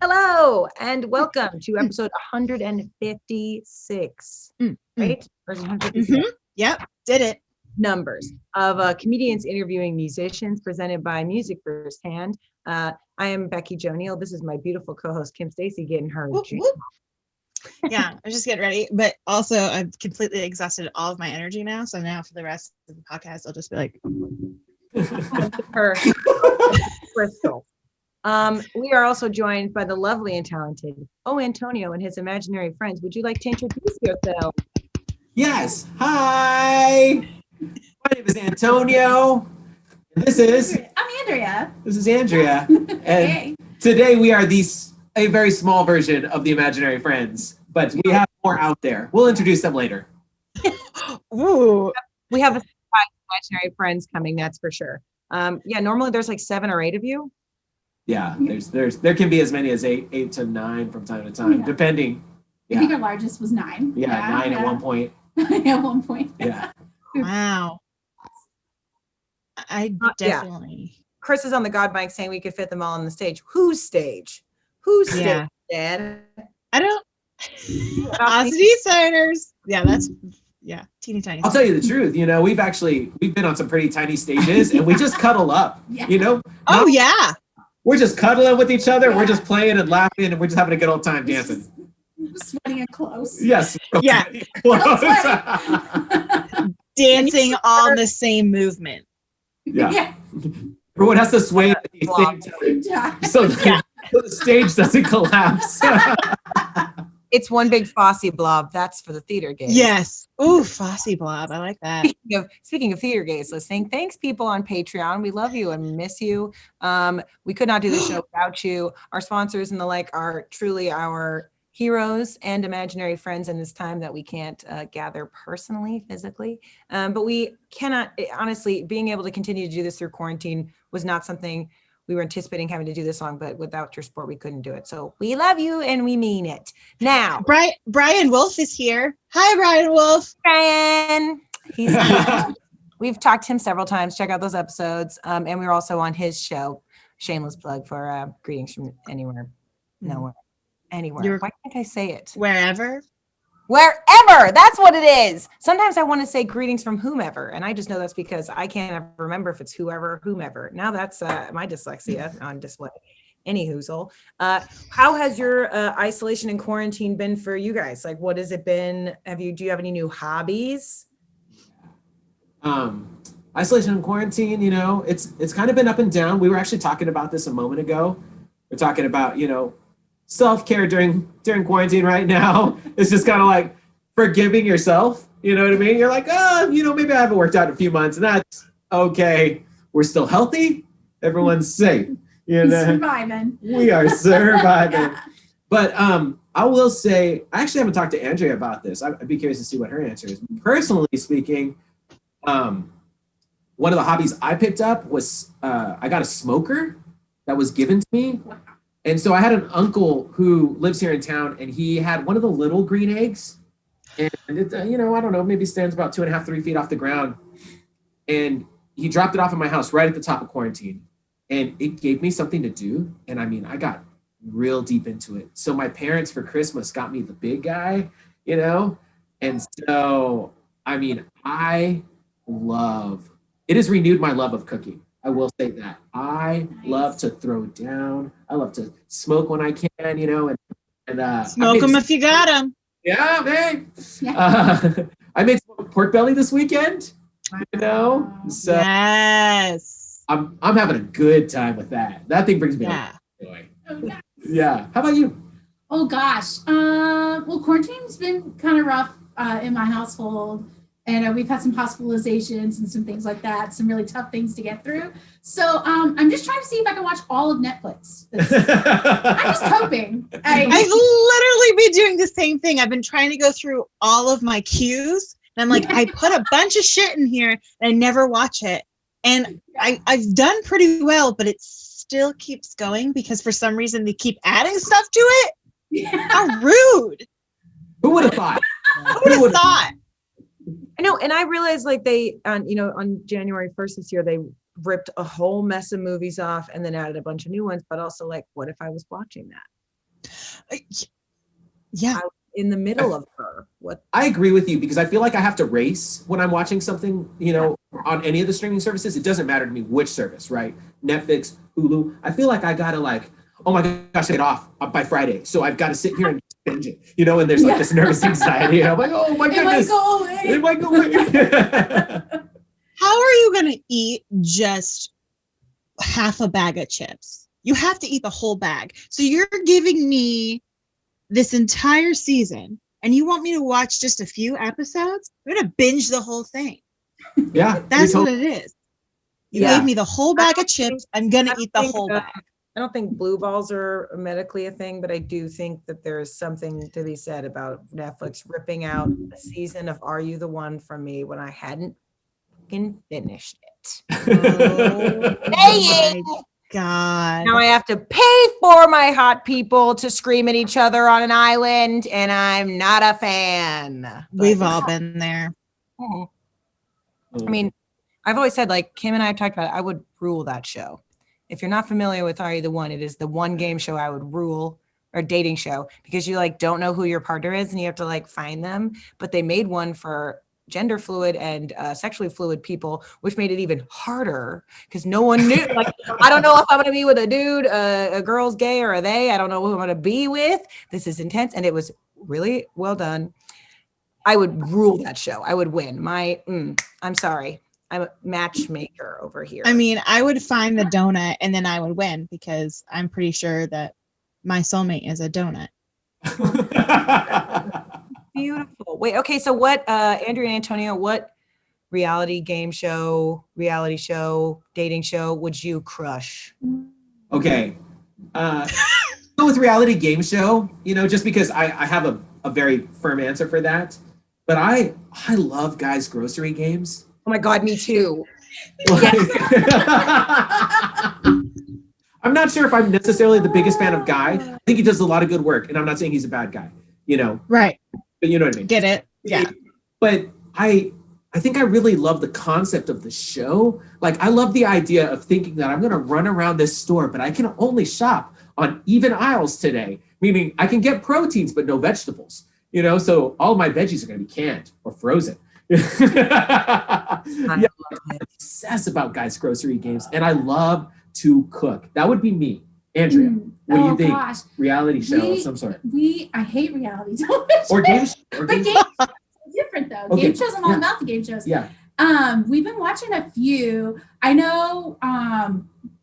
Hello and welcome to episode 156, right? Or 157 Yep, did it. numbers of comedians interviewing musicians presented by Music Firsthand. I am Becky Joniel. This is my beautiful co-host Kim Stacy getting her Whoop, whoop. Yeah, I'm just getting ready, but also I've completely exhausted all of my energy now. So now for the rest of the podcast, I'll just be like, her crystal. We are also joined by the lovely and talented Antonio and his imaginary friends. Would you like to introduce yourself? Yes. Hi. My name is Antonio. And this is Andrea. Andrea. And Hey. today we are a very small version of the imaginary friends, but we have more out there. We'll introduce them later. ooh, We have a surprise imaginary friends coming, that's for sure. Normally there's like 7 or 8 of you. Yeah, there can be as many as eight to 9 from time to time, Yeah. depending. I think Yeah, our largest was 9. yeah, 9 at one point. At one point. Yeah. wow. I definitely. Chris is on the God mic saying we could fit them all on the stage. Whose stage? Whose Yeah. stage, Dad? I don't. Osity Siders. Yeah, that's teeny tiny. I'll tell you the truth. We've been on some pretty tiny stages, and we just cuddle up. Yeah. Oh yeah. We're just cuddling with each other. Yeah. We're just playing and laughing, and we're just having a good old time dancing. Sweating it close. Yes. Yeah. Close. Dancing all the same movement. Yeah. Everyone has to sway at the same time Yeah. so the stage doesn't collapse. It's one big Fosse blob. That's for the theater gays. Yes. Ooh, Fosse Blob. I like that. Speaking of theater gays listening, thanks people on Patreon. We love you and miss you. We could not do the show without you. Our sponsors and the like are truly our heroes and imaginary friends in this time that we can't gather personally, physically. But we cannot, honestly, being able to continue to do this through quarantine was not something we were anticipating having to do this long, but without your support, we couldn't do it. So we love you and we mean it. Now, Brian Wolf is here. Hi, Brian Wolf. Brian, we've talked to him several times. Check out those episodes. And we were also on his show, shameless plug for Greetings from Anywhere, Nowhere, Anywhere. Why can't I say it? Wherever. Wherever. That's what it is. Sometimes I want to say greetings from whomever, and I just know that's because I can't ever remember if it's whoever, whomever. Now that's my dyslexia on display. Any hoozle. How has your isolation and quarantine been for you guys? Like, what has it been? Do you have any new hobbies? Isolation and quarantine, it's kind of been up and down. We were actually talking about this a moment ago. We're talking about, self-care during quarantine right now. It's just kind of like forgiving yourself. You know what I mean? You're like, maybe I haven't worked out in a few months, and that's okay. We're still healthy. Everyone's safe. Surviving. We are surviving. Yeah. But I will say, I actually haven't talked to Andrea about this. I'd be curious to see what her answer is. Personally speaking, one of the hobbies I picked up was I got a smoker that was given to me. And so I had an uncle who lives here in town, and he had one of the little green eggs. And it, I don't know, maybe stands about 2.5, 3 feet off the ground. And he dropped it off at my house right at the top of quarantine. And it gave me something to do. And I got real deep into it. So my parents for Christmas got me the big guy, And so, it has renewed my love of cooking. I will say that. I love to throw down. I love to smoke when I can, and Smoke them if you got them. Yeah, man. I made some pork belly this weekend, So Yes. I'm having a good time with that. That thing brings me joy. Oh, yeah. Yeah. How about you? Oh gosh. Well, quarantine's been kind of rough in my household. And we've had some hospitalizations and some things like that, some really tough things to get through. So I'm just trying to see if I can watch all of Netflix. I'm just hoping. I've literally been doing the same thing. I've been trying to go through all of my queues. And I'm like, I put a bunch of shit in here and I never watch it. And I've done pretty well, but it still keeps going because for some reason they keep adding stuff to it. Yeah. How rude. Who would have thought? Who would have thought? I know, and I realized like they, on January 1st this year, they ripped a whole mess of movies off and then added a bunch of new ones. But also, like, what if I was watching that? Yeah. in the middle of her. What? I agree with you because I feel like I have to race when I'm watching something, on any of the streaming services. It doesn't matter to me which service, right? Netflix, Hulu. I feel like I gotta oh my gosh, I get off by Friday. So I've got to sit here and binge it, and there's like this nervous anxiety. I'm like, oh my goodness. It might go away. How are you going to eat just half a bag of chips? You have to eat the whole bag. So you're giving me this entire season and you want me to watch just a few episodes? I'm going to binge the whole thing. Yeah. That's what it is. You Yeah. gave me the whole bag of chips. I'm going to I eat the think, whole bag. I don't think blue balls are medically a thing, but I do think that there is something to be said about Netflix ripping out a season of Are You the One from me when I hadn't fucking finished it. Oh my God. Now I have to pay for my hot people to scream at each other on an island, and I'm not a fan. We've all been there. Mhm. I mean, I've always said, like Kim and I have talked about it, I would rule that show. If you're not familiar with Are You the One, it is the one game show I would rule, or dating show, because you don't know who your partner is and you have to find them. But they made one for gender fluid and sexually fluid people, which made it even harder because no one knew. I don't know if I'm going to be with a dude, a girl's gay or a they. I don't know who I'm going to be with. This is intense. And it was really well done. I would rule that show. I would win. I'm sorry. I'm a matchmaker over here. I mean, I would find the donut and then I would win because I'm pretty sure that my soulmate is a donut. Beautiful. Wait, okay. So what, Andrew and Antonio, what reality show, dating show would you crush? Okay. Go with reality game show, just because I have a very firm answer for that. But I love guys' grocery games. Oh my God, me too. I'm not sure if I'm necessarily the biggest fan of Guy. I think he does a lot of good work, and I'm not saying he's a bad guy, Right. But you know what I mean? Get it? Yeah. But I think I really love the concept of the show. I love the idea of thinking that I'm going to run around this store, but I can only shop on even aisles today, meaning I can get proteins, but no vegetables, so all my veggies are going to be canned or frozen. I'm obsessed about guys' grocery games, and I love to cook. That would be me. Andrea, what do you think? Gosh. Reality show of some sort. I hate reality television. Or games? But game shows are different though. Okay. Game shows, I'm all about the game shows. Yeah. We've been watching a few. I know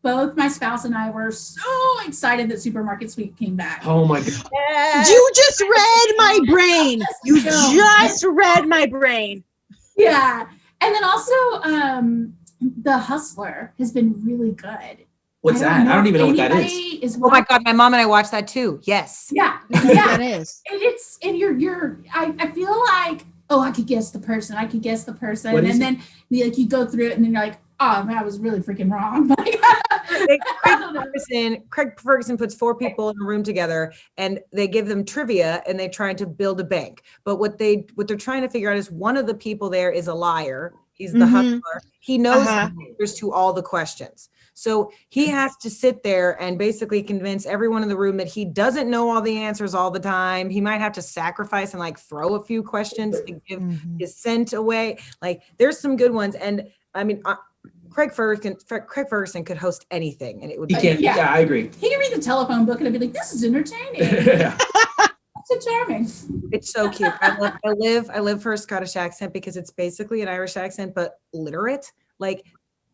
both my spouse and I were so excited that Supermarket Sweep came back. Oh my God. You just read my brain. You just read my brain. Yeah. And then also The Hustler has been really good. What's that? I don't even know what that is. Oh my God, my mom and I watched that too. Yes. Yeah. That is. And I feel like, oh, I could guess the person. What is And then you go through it and then you're like, oh man, I was really freaking wrong. Craig Ferguson puts 4 people in a room together and they give them trivia and they try to build a bank. But what they're trying to figure out is one of the people there is a liar. He's the hustler. He knows the answers to all the questions. So he has to sit there and basically convince everyone in the room that he doesn't know all the answers all the time. He might have to sacrifice and throw a few questions to give his scent away. There's some good ones. And I mean, Craig Ferguson could host anything and it would be. Yeah, I agree. He can read the telephone book and I'd be like, this is entertaining. Yeah. So charming. It's so cute. I live for a Scottish accent because it's basically an Irish accent, but literate.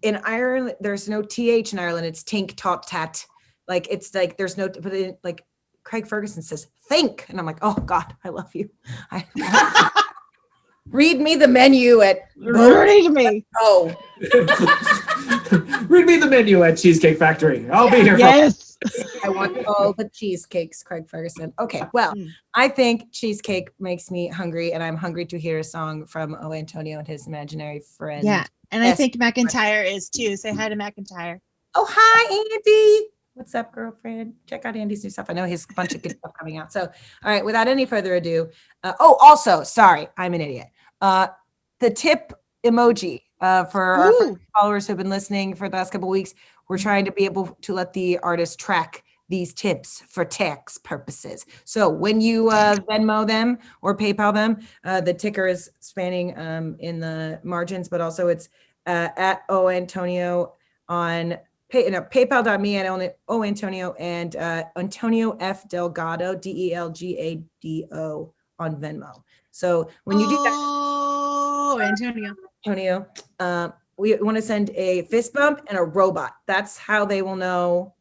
In Ireland, there's no TH in Ireland. It's tink, tot, tat. There's no, but Craig Ferguson says, think. And I'm like, oh God, I love you. Read me the menu at. Read me. Oh. Read me the menu at Cheesecake Factory. I'll be here. Yes. I want all the cheesecakes, Craig Ferguson. Okay, well, I think cheesecake makes me hungry, and I'm hungry to hear a song from O. Antonio and his imaginary friend. Yeah, and Yes. I think McIntyre is too. Say hi to McIntyre. Oh, hi, Andy. What's up, girlfriend? Check out Andy's new stuff. I know he's a bunch of good stuff coming out. So, all right, without any further ado. Also, sorry, I'm an idiot. The tip emoji for our followers who've been listening for the last couple of weeks. We're trying to be able to let the artist track these tips for tax purposes. So when you Venmo them or PayPal them, the ticker is spanning in the margins, but also it's at O Antonio on PayPal.me at O Antonio and Antonio F Delgado Delgado on Venmo. So when you do that, Oh, Antonio. Antonio, we want to send a fist bump and a robot. That's how they will know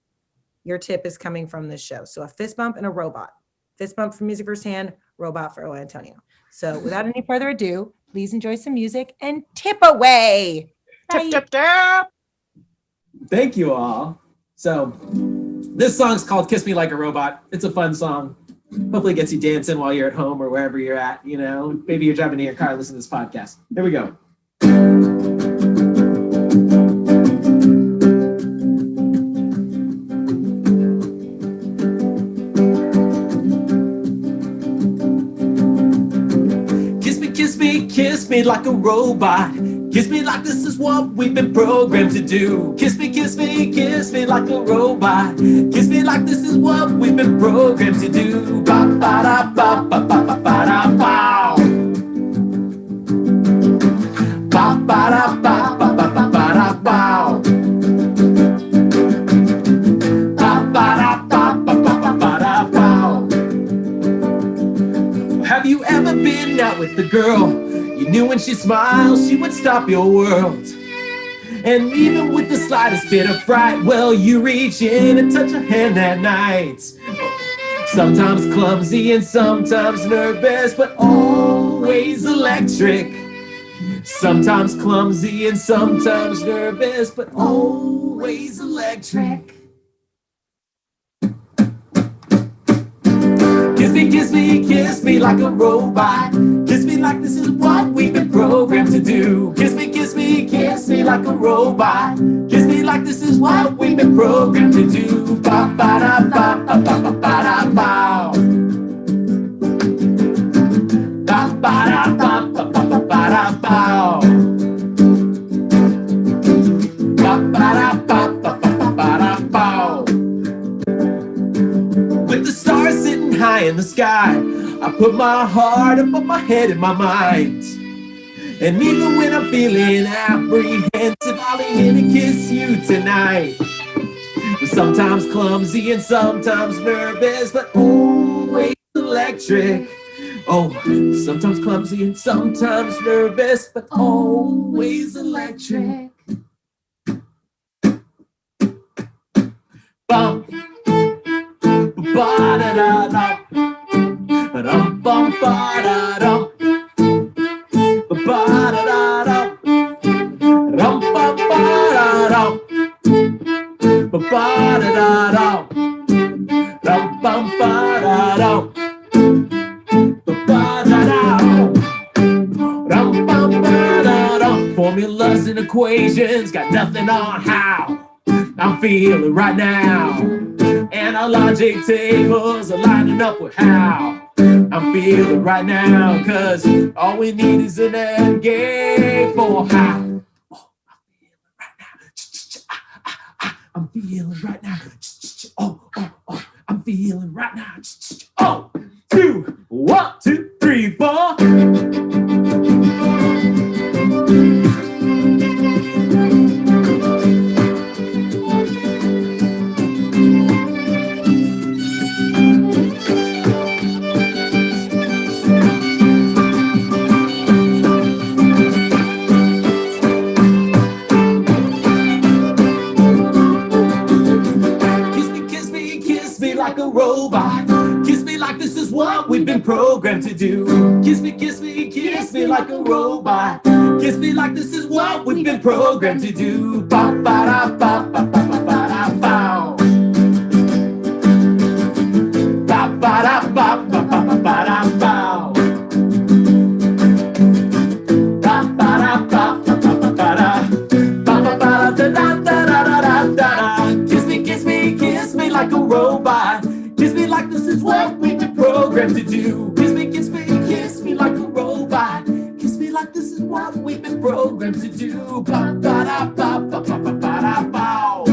your tip is coming from this show. So a fist bump and a robot. Fist bump for Music Firsthand, robot for O Antonio. So without any further ado, please enjoy some music and tip away. Tip, tip, tip. Thank you all. So this song's called Kiss Me Like a Robot. It's a fun song. Hopefully it gets you dancing while you're at home or wherever you're at, you know. Maybe you're driving in your car listening to this podcast. Here we go. Kiss me like a robot. Kiss me like this is what we've been programmed to do. Kiss me like a robot. Kiss me like this is what we've been programmed to do. Ba ba da ba ba ba ba ba da bow. Ba ba da ba ba ba ba ba da bow. Ba ba da ba ba ba ba ba da bow. Have you ever been out with a girl? You knew when she smiled, she would stop your world. And even with the slightest bit of fright, well, you reach in and touch her hand that night. Sometimes clumsy and sometimes nervous, but always electric. Sometimes clumsy and sometimes nervous, but always electric. Kiss me like a robot. Kiss me like this is what we've been programmed to do. Kiss me like a robot. Kiss me like this is what we've been programmed to do. Ba ba da ba ba ba ba ba da bow. Ba ba da ba ba ba ba ba da bow. Ba ba da ba ba ba ba ba da bow. With the stars sitting high in the sky, I put my heart above my head and my mind. And even when I'm feeling apprehensive, I'll lean in and kiss you tonight. Sometimes clumsy and sometimes nervous, but always electric. Oh, sometimes clumsy and sometimes nervous, but always electric. Bum, ba da da da. Ba-dum, bum, ba-da-dum. Ba-da-da-dum. Rum, bum, ba-da-dum. Ba-da-da-dum. Rum, bum, ba-da-dum. Ba-da-da-dum. Rum, bum, ba-da-dum. Formulas and equations got nothing on how I'm feeling right now. And our logic tables are lining up with how I'm feeling right now, cause all we need is an end game for how. Oh, I'm feeling right now. Oh, I'm feeling right now. Oh, 2, 1, 2, 3, 4. Like a robot. Kiss me like this is what we've been programmed to do. Kiss me like a robot. Kiss me like this is what we've been programmed to do. Ba ba da ba ba ba ba ba da bow. Ba ba da ba ba ba ba ba da bow. Ba ba da ba ba ba ba ba da. Ba ba ba da da da da da da. Kiss me like a robot. Kiss me like this is what we've been programmed to do. Kiss me like a robot. Kiss me like this is what we've been programmed to do. Ba ba da ba ba ba ba ba da bow.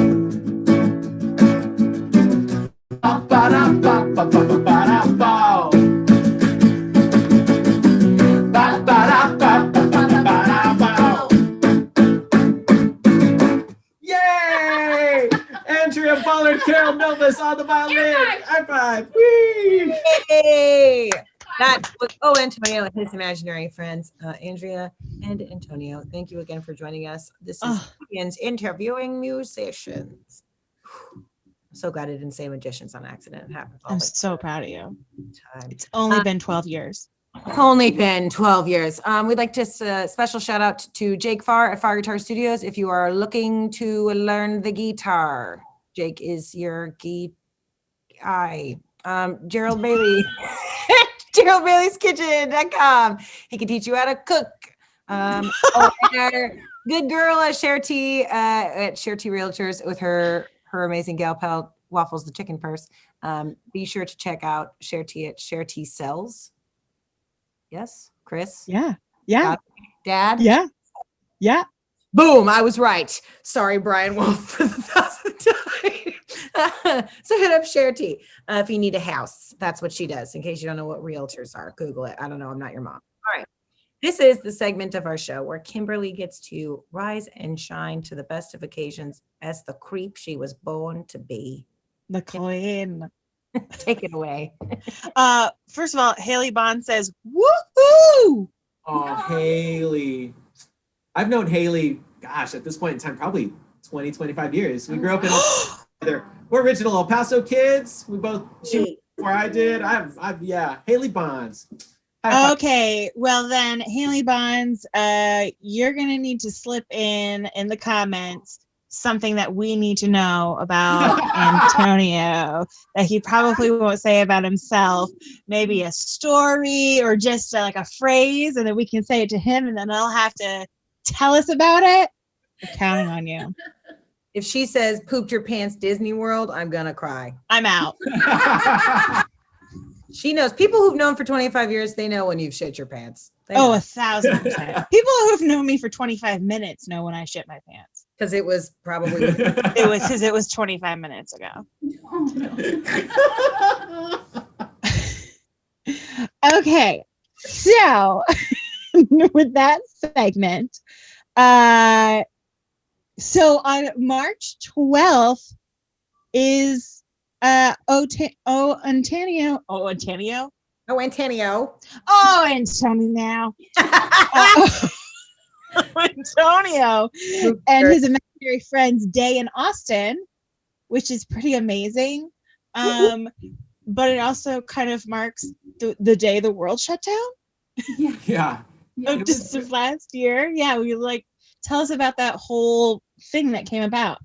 Pollard, Carol Milvis on the violin. High five. Whee! Yay! That was Antonio and his imaginary friends, Andrea and Antonio. Thank you again for joining us. This is Oh. Ian's interviewing musicians. I'm so glad I didn't say magicians on accident. It happens all I'm the so proud of you. time. It's only been 12 years. It's only been 12 years. We'd like to special shout out to Jake Farr at Farr Guitar Studios. If you are looking to learn the guitar, Jake is your guy. Gerald Bailey, GeraldBailey'sKitchen.com. He can teach you how to cook. And our good girl at Cherty Realtors with her amazing gal pal Waffles the chicken purse. Be sure to check out Cherty at Cherty Sells. Yes, Chris? Yeah. Yeah. Dad? Yeah. Yeah. Boom, I was right. Sorry, Brian Wolf, for the 1,000th time. So hit up Cherty if you need a house. That's what she does. In case you don't know what realtors are, Google it. I don't know. I'm not your mom. All right. This is the segment of our show where Kimberly gets to rise and shine to the best of occasions as the creep she was born to be. The queen. Take it away. First of all, Haley Bond says, woohoo! Oh, Haley. I've known Haley, gosh, at this point in time, probably 20, 25 years. We grew up in together. We're original El Paso kids. We both, she was before I did. Yeah, Haley Bonds. High five. Okay, well then, Haley Bonds, you're gonna need to slip in the comments something that we need to know about Antonio that he probably won't say about himself. Maybe a story or just like a phrase, and then we can say it to him, and then he'll have to tell us about it. We're counting on you. If she says pooped your pants Disney World, I'm gonna cry. I'm out. She knows. People who've known for 25 years, they know when you've shit your pants. Oh, 1,000%. People who've known me for 25 minutes know when I shit my pants. Because it was probably It was because it was 25 minutes ago. Oh, no. Okay, so with that segment, so on March 12th is Antonio. Antonio and his imaginary friends day in Austin, which is pretty amazing. But it also kind of marks the day the world shut down. Yeah. Yeah. Yeah. Just of last year. Yeah, tell us about that whole thing that came about.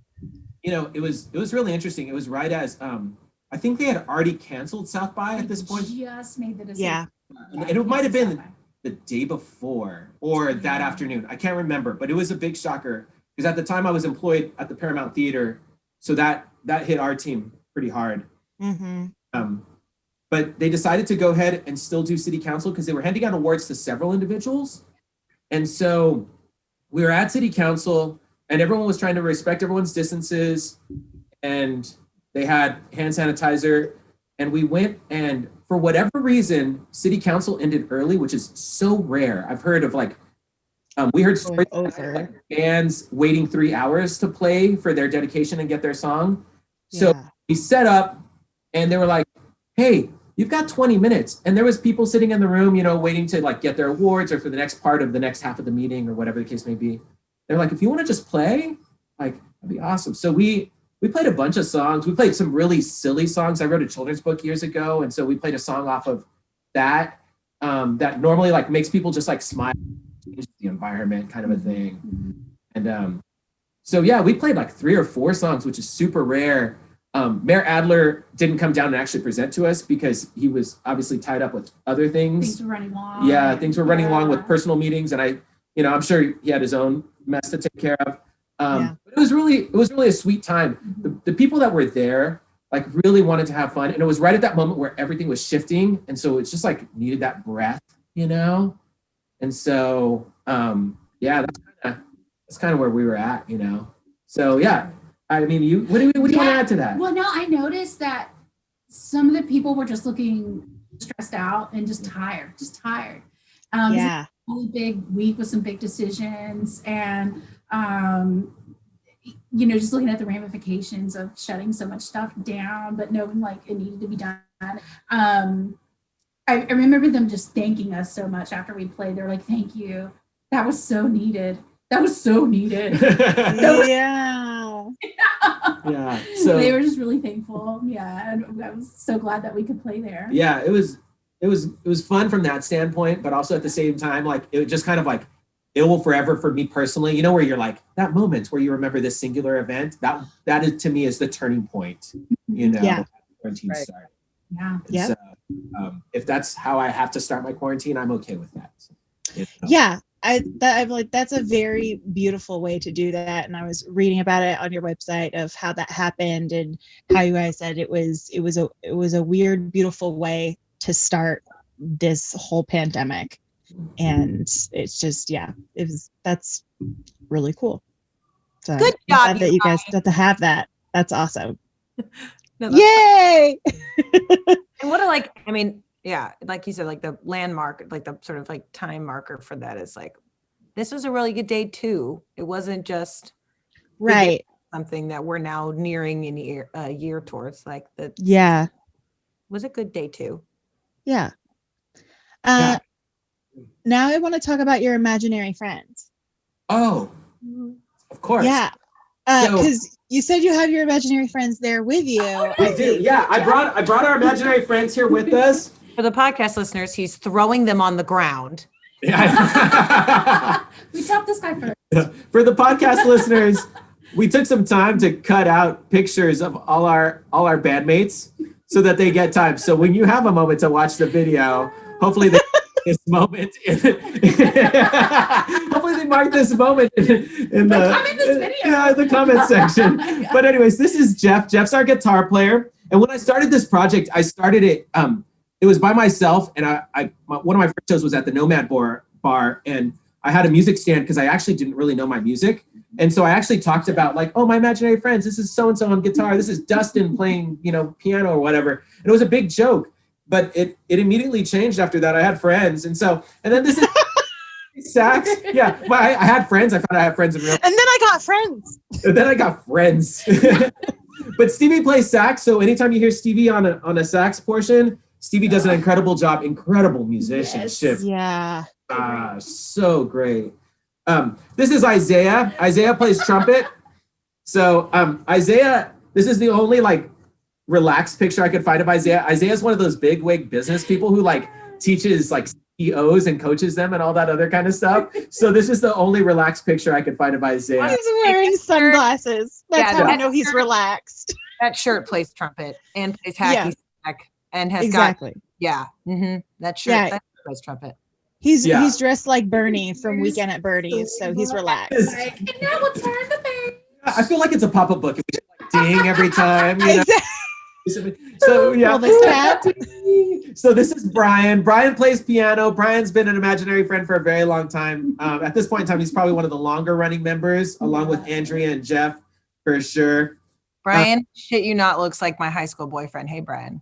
You know, it was really interesting. It was right as I think they had already canceled South by at this point. Just made the decision. Yeah. And it might have been the day before or that afternoon. I can't remember, but it was a big shocker because at the time I was employed at the Paramount Theater, so that hit our team pretty hard. Mm-hmm. But they decided to go ahead and still do city council because they were handing out awards to several individuals. And so we were at city council and everyone was trying to respect everyone's distances and they had hand sanitizer. And we went and for whatever reason, city council ended early, which is so rare. I've heard of we heard stories of like bands waiting 3 hours to play for their dedication and get their song. So we set up and they were like, hey, you've got 20 minutes. And there was people sitting in the room, waiting to like get their awards or for the next part of the next half of the meeting or whatever the case may be. They're like, if you want to just play, like, that'd be awesome. So we played a bunch of songs. We played some really silly songs. I wrote a children's book years ago. And so we played a song off of that that normally like makes people just like smile, changes the environment kind of a thing. And so, yeah, we played like 3 or 4 songs, which is super rare. Mayor Adler didn't come down and actually present to us because he was obviously tied up with other things. Things were running long. Yeah, things were running along with personal meetings, and I'm sure he had his own mess to take care of. But it was really a sweet time. The people that were there like really wanted to have fun, and it was right at that moment where everything was shifting, and so it's just like needed that breath, And so that's kind of where we were at, So yeah. I mean, what do you want to add to that? Well, no, I noticed that some of the people were just looking stressed out and just tired. It's a really big week with some big decisions. And just looking at the ramifications of shutting so much stuff down, but knowing like it needed to be done. I remember them just thanking us so much after we played. They're like, "Thank you. That was so needed. That was so needed." Yeah. Yeah. So they were just really thankful. Yeah, and I was so glad that we could play there. yeah, it was fun from that standpoint, but also at the same time, like it was just kind of like it will forever for me personally. Where you're like that moment where you remember this singular event. That is to me is the turning point. Yeah. Quarantine Right. started. Yeah. Yep. So, if that's how I have to start my quarantine, I'm okay with that. Yeah. I'm like, that's a very beautiful way to do that. And I was reading about it on your website of how that happened and how you guys said it was a weird, beautiful way to start this whole pandemic. And it's just, that's really cool. So Good I'm job, glad that you guys got to have that. That's awesome. No, that's Yay! And what yeah, like you said, like the landmark, like the sort of like time marker for that is like, this was a really good day too. It wasn't just Right. something that we're now nearing a year towards. Like that Yeah. was a good day too. Yeah. Yeah. Now I want to talk about your imaginary friends. Oh, of course. Yeah. So- Because you said you have your imaginary friends there with you. We do. Yeah, I brought our imaginary friends here with us. For the podcast listeners, he's throwing them on the ground. Yeah. We dropped this guy first. For the podcast listeners, we took some time to cut out pictures of all our bandmates so that they get time. So when you have a moment to watch the video, hopefully they this moment. Hopefully they mark this moment in the comment section. But anyways, this is Jeff. Jeff's our guitar player. And when I started this project, I started it. It was by myself, and one of my first shows was at the Nomad Bar, and I had a music stand because I actually didn't really know my music. And so I actually talked about like, oh, my imaginary friends, this is so-and-so on guitar. This is Dustin playing, piano or whatever. And it was a big joke, but it immediately changed after that. I had friends. And then this is sax. Yeah, well, I had friends. I found I had friends in real. And then I got friends. And then I got friends. But Stevie plays sax. So anytime you hear Stevie on a sax portion, Stevie does an incredible job, incredible musicianship. Yeah. So great. This is Isaiah. Isaiah plays trumpet. So Isaiah, this is the only like relaxed picture I could find of Isaiah. Isaiah's one of those big wig business people who like teaches like CEOs and coaches them and all that other kind of stuff. So this is the only relaxed picture I could find of Isaiah. He's wearing sunglasses. That's Yeah, how I that know he's shirt- relaxed. That shirt plays trumpet and plays hacky Yeah. sack and has Exactly. that shirt Yeah. that plays trumpet. He's Yeah. he's dressed like Bernie from Weekend at Bernie's, so he's relaxed. Like, and now we'll turn the page. I feel like it's a pop-up book. If we just, like, ding every time. You know? Exactly. So yeah. Well, the cat. So this is Brian. Brian plays piano. Brian's been an imaginary friend for a very long time. At this point in time, he's probably one of the longer running members, along with Andrea and Jeff, for sure. Brian, shit you not looks like my high school boyfriend. Hey, Brian.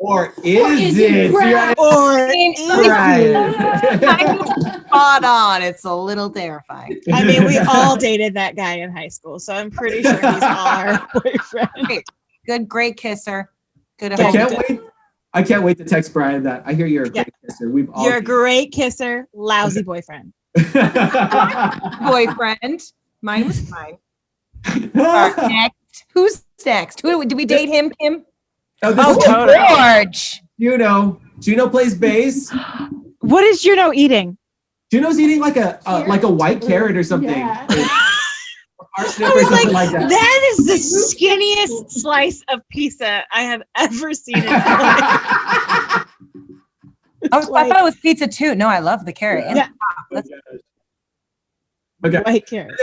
Or is it? Brian? Or Brian. Spot on. It's a little terrifying. I mean, we all dated that guy in high school, so I'm pretty sure he's our boyfriend. Good, great kisser. Good. Yeah, I can't wait. I can't wait to text Brian that. I hear you're a Yeah. great kisser. We've all You're a great kisser, lousy boyfriend. boyfriend. Mine was fine. All right, next. Who's next? Who do we date him, Kim? Oh, this Oh, is George. Juno plays bass. What is Juno eating? Juno's eating like a white carrot or something. Yeah. Or arsenic I or was something like, like that. that is the skinniest slice of pizza I have ever seen in my life. I thought it was pizza too. No, I love the carrot. Yeah. That's- Okay. White carrot.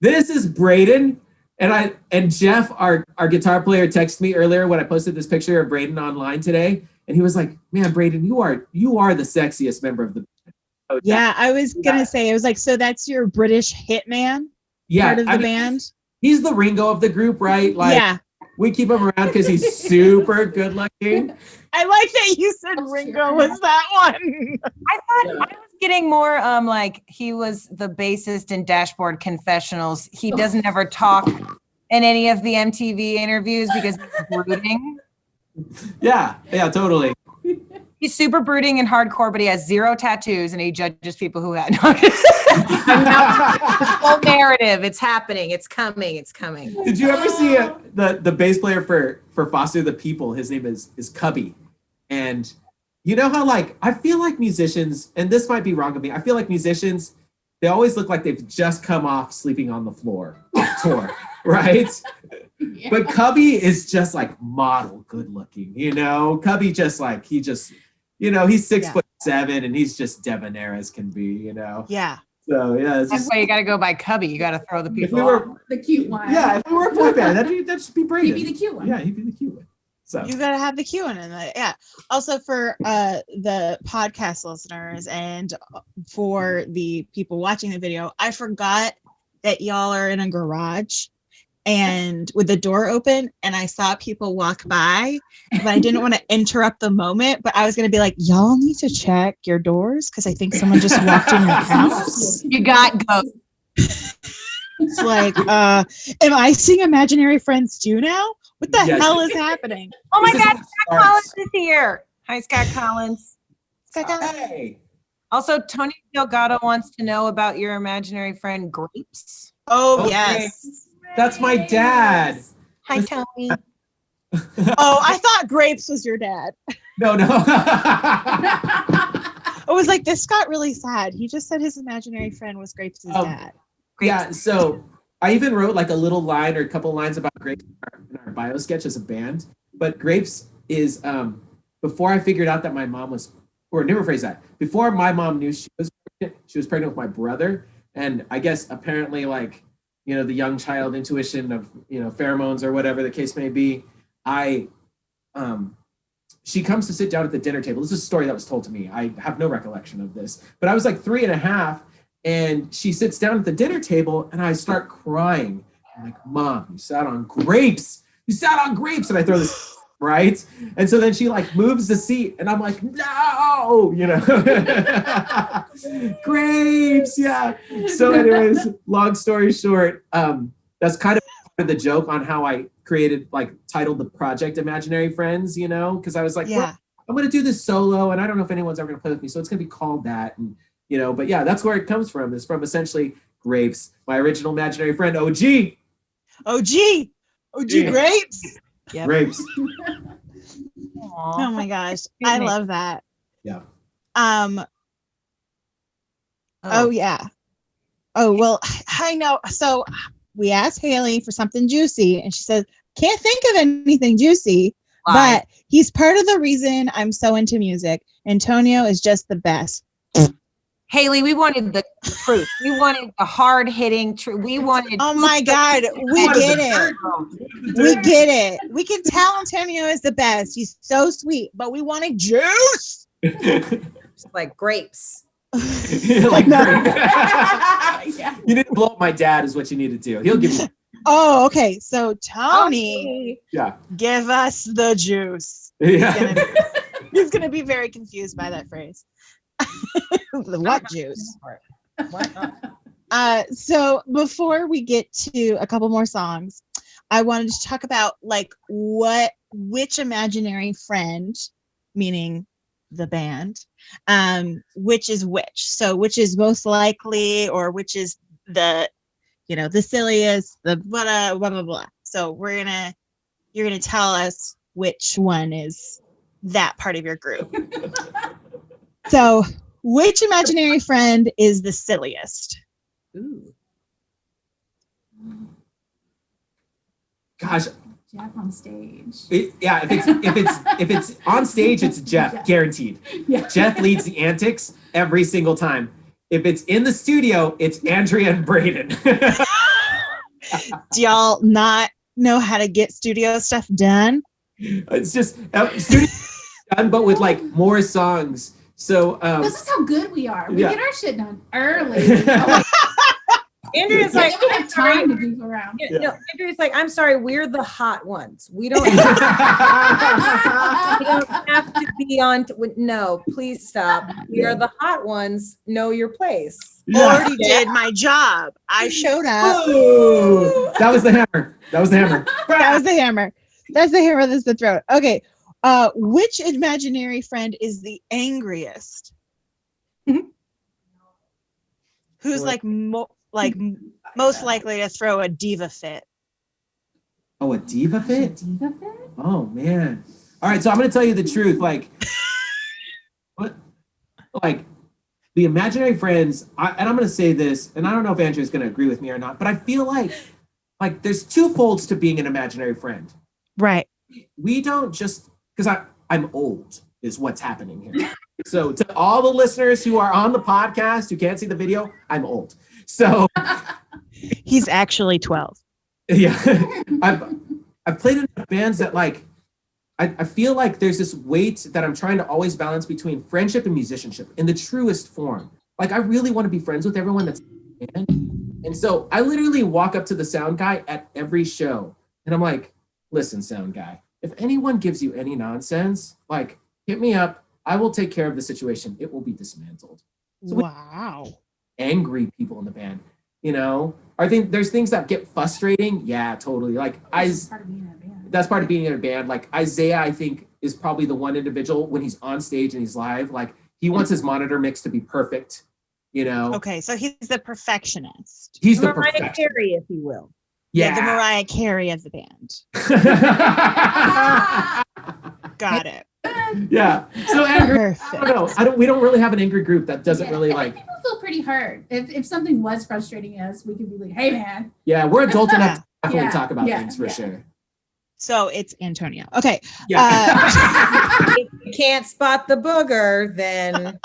Then this is Braden, and Jeff, our guitar player, texted me earlier when I posted this picture of Braden online today, and he was like, "Man, Braden, you are the sexiest member of the band." Oh, Yeah, I was gonna say, I was like, so that's your British hitman yeah. part of the I mean, band? He's the Ringo of the group, right? Like, Yeah, we keep him around because he's super good looking. I like that you said Oh, Ringo sure. was that one. I thought I was getting more like he was the bassist in Dashboard Confessionals. He doesn't ever talk in any of the MTV interviews because he's brooding. Yeah, totally. He's super brooding and hardcore, but he has 0 tattoos and he judges people who had whole narrative. It's happening. It's coming. It's coming. Did you ever see the bass player for Foster the People? His name is Cubby. And you know how like I feel like musicians, and this might be wrong of me, I feel like musicians, they always look like they've just come off sleeping on the floor off tour, right? Yeah. But Cubby is just like model good looking, you know? Cubby just like he's 6'7" and he's just debonair as can be, you know? Yeah. So yeah, it's That's just, why you got to go by Cubby. You got to throw the if people we off. were, The cute one. yeah, if we were a boy band, that should be He'd Brayden. be the cute one. Yeah, he'd be the cute one. So You gotta have the Q in it. Yeah. Also for the podcast listeners and for the people watching the video, I forgot that y'all are in a garage and with the door open, and I saw people walk by, but I didn't want to interrupt the moment. But I was gonna be like, y'all need to check your doors because I think someone just walked in your house. You got ghosts. It's like, am I seeing imaginary friends too now? What the Yes. hell is happening? Oh my This is God, how it Scott Collins starts. is here. Hi, Scott Collins. Hey. Also, Tony Delgado wants to know about your imaginary friend Grapes. Oh, Okay. yes. That's my dad. Hi, Tony. Oh, I thought Grapes was your dad. No. I was like, this got really sad. He just said his imaginary friend was Grapes' dad. Yeah, so I even wrote like a little line or a couple lines about Grapes in our bio sketch as a band. But Grapes is before I figured out that my mom was, or never phrase that. Before my mom knew she was pregnant with my brother, and I guess apparently like the young child intuition of pheromones or whatever the case may be. She comes to sit down at the dinner table. This is a story that was told to me. I have no recollection of this, but I was like 3.5. And she sits down at the dinner table and I start crying. I'm like, Mom, you sat on grapes. You sat on grapes. And I throw this, right? And so then she like moves the seat and I'm like, no, grapes. Yeah. So anyways, long story short, that's kind of the joke on how I titled the project Imaginary Friends, because I was like, Yeah. well, I'm going to do this solo and I don't know if anyone's ever going to play with me. So it's going to be called that. And but yeah, that's where it comes from. It's from essentially Grapes, my original imaginary friend, OG. OG Yeah. Grapes. Yep. Grapes. Oh my gosh. Cute I name. love that. Yeah. Oh yeah. Oh, well, I know. So we asked Haley for something juicy and she said, can't think of anything juicy, Lies. but he's part of the reason I'm so into music. Antonio is just the best. Haley, we wanted the truth. We wanted the hard hitting truth. We wanted. Oh my God. We get it. We get it. We can tell Antonio is the best. He's so sweet, but we wanted juice. Like grapes. Like, No. Yeah. you need to blow up my dad is what you need to do. He'll give you. Oh, okay. So Tony, Yeah. give us the juice. Yeah. He's gonna be very confused by that phrase. What juice? So before we get to a couple more songs, I wanted to talk about which imaginary friend, meaning the band, which is which. So which is most likely, or which is the silliest, the blah blah blah blah. So you're gonna tell us which one is that part of your group. So, which imaginary friend is the silliest? Ooh. Gosh. Jeff on stage. If it's on stage, it's Jeff, guaranteed. Yeah. Jeff leads the antics every single time. If it's in the studio, it's Andrea and Brayden. Do y'all not know how to get studio stuff done? It's just studio done, but with more songs. So This is how good we are. We Yeah. get our shit done early. Andrea's I like, didn't even I'm have sorry. time to goof around. No, Andrea's like, I'm sorry, we're the hot ones. We don't, we don't have to be on. No, please stop. We are the hot ones. Know your place. Already did my job. I showed up. Ooh, that was the hammer. That was the hammer. That was the hammer. That's the hammer. That's the throat. Okay. Which imaginary friend is the angriest? Who's most likely to throw a diva fit? Oh, a diva fit? Diva fit? Oh man. All right, so I'm gonna tell you the truth. Like, what? Like, the imaginary friends. And I'm gonna say this, and I don't know if Andrew's gonna agree with me or not, but I feel like there's two folds to being an imaginary friend. Right. We don't just because I'm old is what's happening here. So to all the listeners who are on the podcast who can't see the video, I'm old. So He's actually 12. yeah, I've played in bands that like I feel like there's this weight that I'm trying to always balance between friendship and musicianship in the truest form. Like I really want to be friends with everyone that's in the band. And so I literally walk up to the sound guy at every show and I'm like, listen, sound guy, if anyone gives you any nonsense, like hit me up. I will take care of the situation. It will be dismantled. So Wow. angry people in the band, you know, there's things that get frustrating. Yeah, totally. Like That's part of being in a band. that's part of being in a band. Like Isaiah, I think is probably the one individual when he's on stage and he's live, like he wants his monitor mix to be perfect, you know. Okay, so he's the perfectionist. He's the Mariah perfect. Carey, if you will. Yeah, the Mariah Carey of the band. Got it. Yeah. So angry. I Perfect. don't know. We don't really have an angry group that doesn't Yeah, really I like. think people feel pretty hurt. If something was frustrating us, we could be like, hey man. Yeah, we're adult enough to definitely Yeah, talk about yeah, things for yeah. sure. So it's Antonio. Okay. Yeah. If you can't spot the booger, then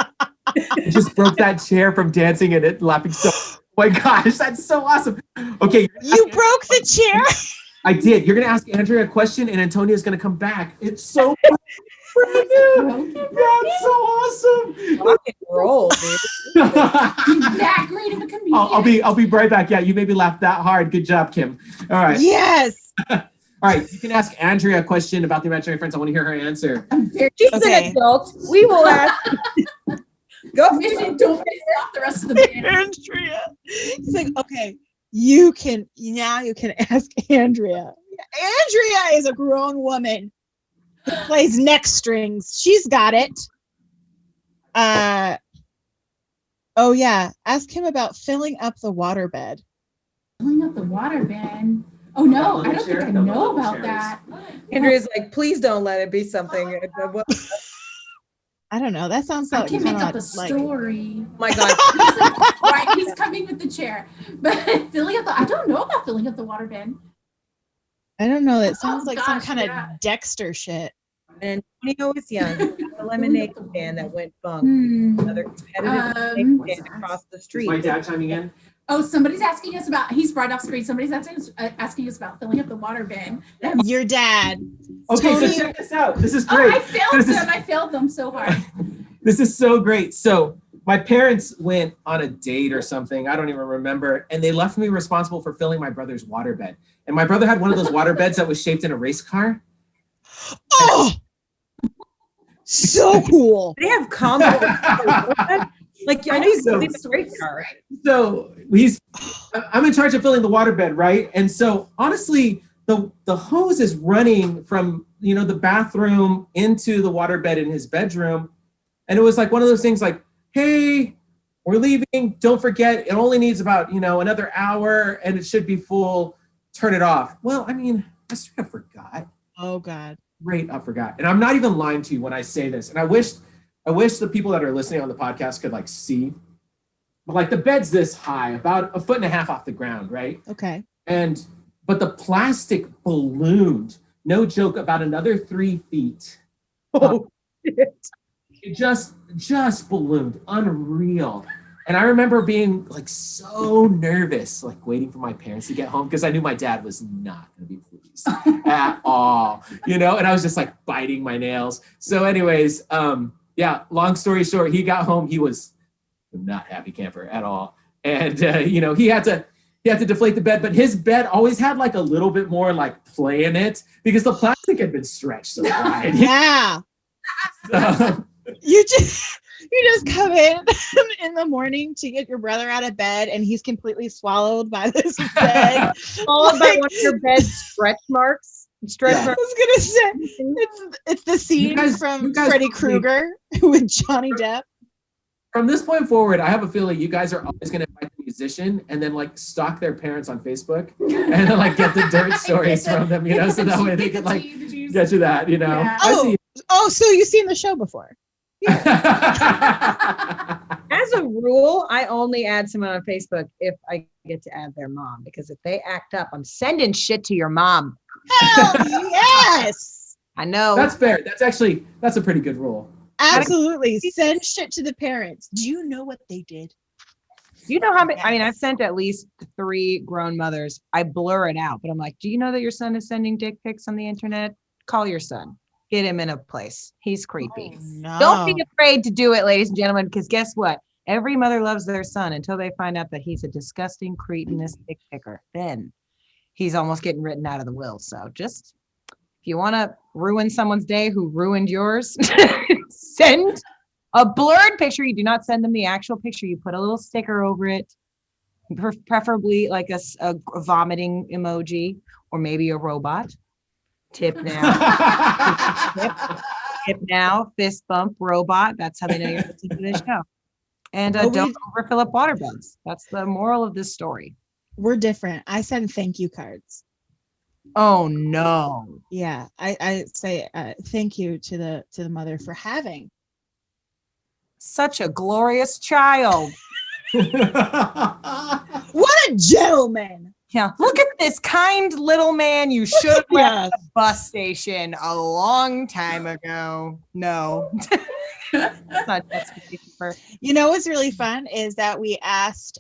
I just broke that chair from dancing and it laughing so. Oh my gosh, that's so awesome. Okay, You broke the chair. I did. You're gonna ask Andrea a question, and Antonia's gonna come back. It's so brand new. That's so awesome. rock and roll, dude. He's that great of a comedian. I'll be right back. Yeah, you made me laugh that hard. Good job, Kim. All right. Yes. All right. You can ask Andrea a question about the imaginary friends. I want to hear her answer. I'm very She's Okay. an adult. We will ask. Go. committed. Don't piss off the rest of the band. Andrea. It's like, okay, you can ask Andrea. Andrea is a grown woman who plays neck strings. She's got it. Oh yeah. Ask him about filling up the waterbed. Filling up the water bin. Oh no, I don't think I know about that. Andrea's like, please don't let it be something. Oh I don't know. That sounds I like can make up a like story. my God. Right, he's coming with the chair. But filling up I don't know about filling up the water bin. I don't know. It sounds like some gosh, kind yeah. of Dexter shit. And Antonio was young. The lemonade stand that went bunk. Hmm. Another competitive Um, lemonade stand across the street. My dad chiming in. Oh, somebody's asking us about. He's right off screen. Somebody's asking us about filling up the water bin. Your dad. Okay, so Tony- check this out. This is Oh, great. I failed This is- them. I failed them so hard. This is so great. So my parents went on a date or something. I don't even remember. And they left me responsible for filling my brother's waterbed. And my brother had one of those water beds that was shaped in a race car. Oh, so cool. They have combo. Like I know you So- leave the great car. So I'm in charge of filling the waterbed, right? And so honestly, the hose is running from the bathroom into the waterbed in his bedroom. And it was like one of those things like, hey, we're leaving. Don't forget, it only needs about, another hour and it should be full. Turn it off. Well, I mean, I straight up forgot. Oh God. Straight up forgot. And I'm not even lying to you when I say this. And I wish the people that are listening on the podcast could see. But like the bed's this high, about 1.5 feet off the ground, right? Okay. But the plastic ballooned, no joke, about another 3 feet. Oh, It just ballooned, unreal. And I remember being so nervous, waiting for my parents to get home because I knew my dad was not going to be pleased at all, And I was just biting my nails. So anyways, yeah, long story short, he got home. He was not happy camper at all. And, he had to, he had to deflate the bed, but his bed always had like a little bit more like play in it because the plastic had been stretched so wide. Yeah. So, You just come in the morning to get your brother out of bed, and he's completely swallowed by this bed. Followed by one of your bed's stretch marks. Stretch Yeah. I marks. was gonna say it's the scene you from guys Freddy probably- Krueger with Johnny Depp. from this point forward, I have a feeling you guys are always going to invite the musician and then like stalk their parents on Facebook and then like get the dirt stories from them, so that way they can like get you that, Yeah. I see. Oh, so you've seen the show before? As a rule, I only add someone on Facebook if I get to add their mom, because if they act up, I'm sending shit to your mom. Hell yes. I know. That's fair. That's a pretty good rule. Absolutely. Send shit to the parents. Do you know what they did? You know how many? I mean, I've sent at least 3 grown mothers. I blur it out, but I'm like, do you know that your son is sending dick pics on the internet? Call your son. Get him in a place. He's creepy. No. Don't be afraid to do it, ladies and gentlemen, because guess what? Every mother loves their son until they find out that he's a disgusting, cretinous dick picker. Then he's almost getting written out of the will. So just, if you want to ruin someone's day who ruined yours, send a blurred picture. You do not send them the actual picture. You put a little sticker over it, preferably like a vomiting emoji or maybe a robot. Tip now. Tip now, fist bump, robot. That's how they know you're listening to this show. And Oh, don't overfill up waterbeds. That's the moral of this story. We're different. I send thank you cards. Oh no. Yeah, I say thank you to the mother for having. Such a glorious child. What a gentleman! Yeah. Look at this kind little man you should have left Yes. at the bus station a long time ago. No. That's not justification for. You know what's really fun is that we asked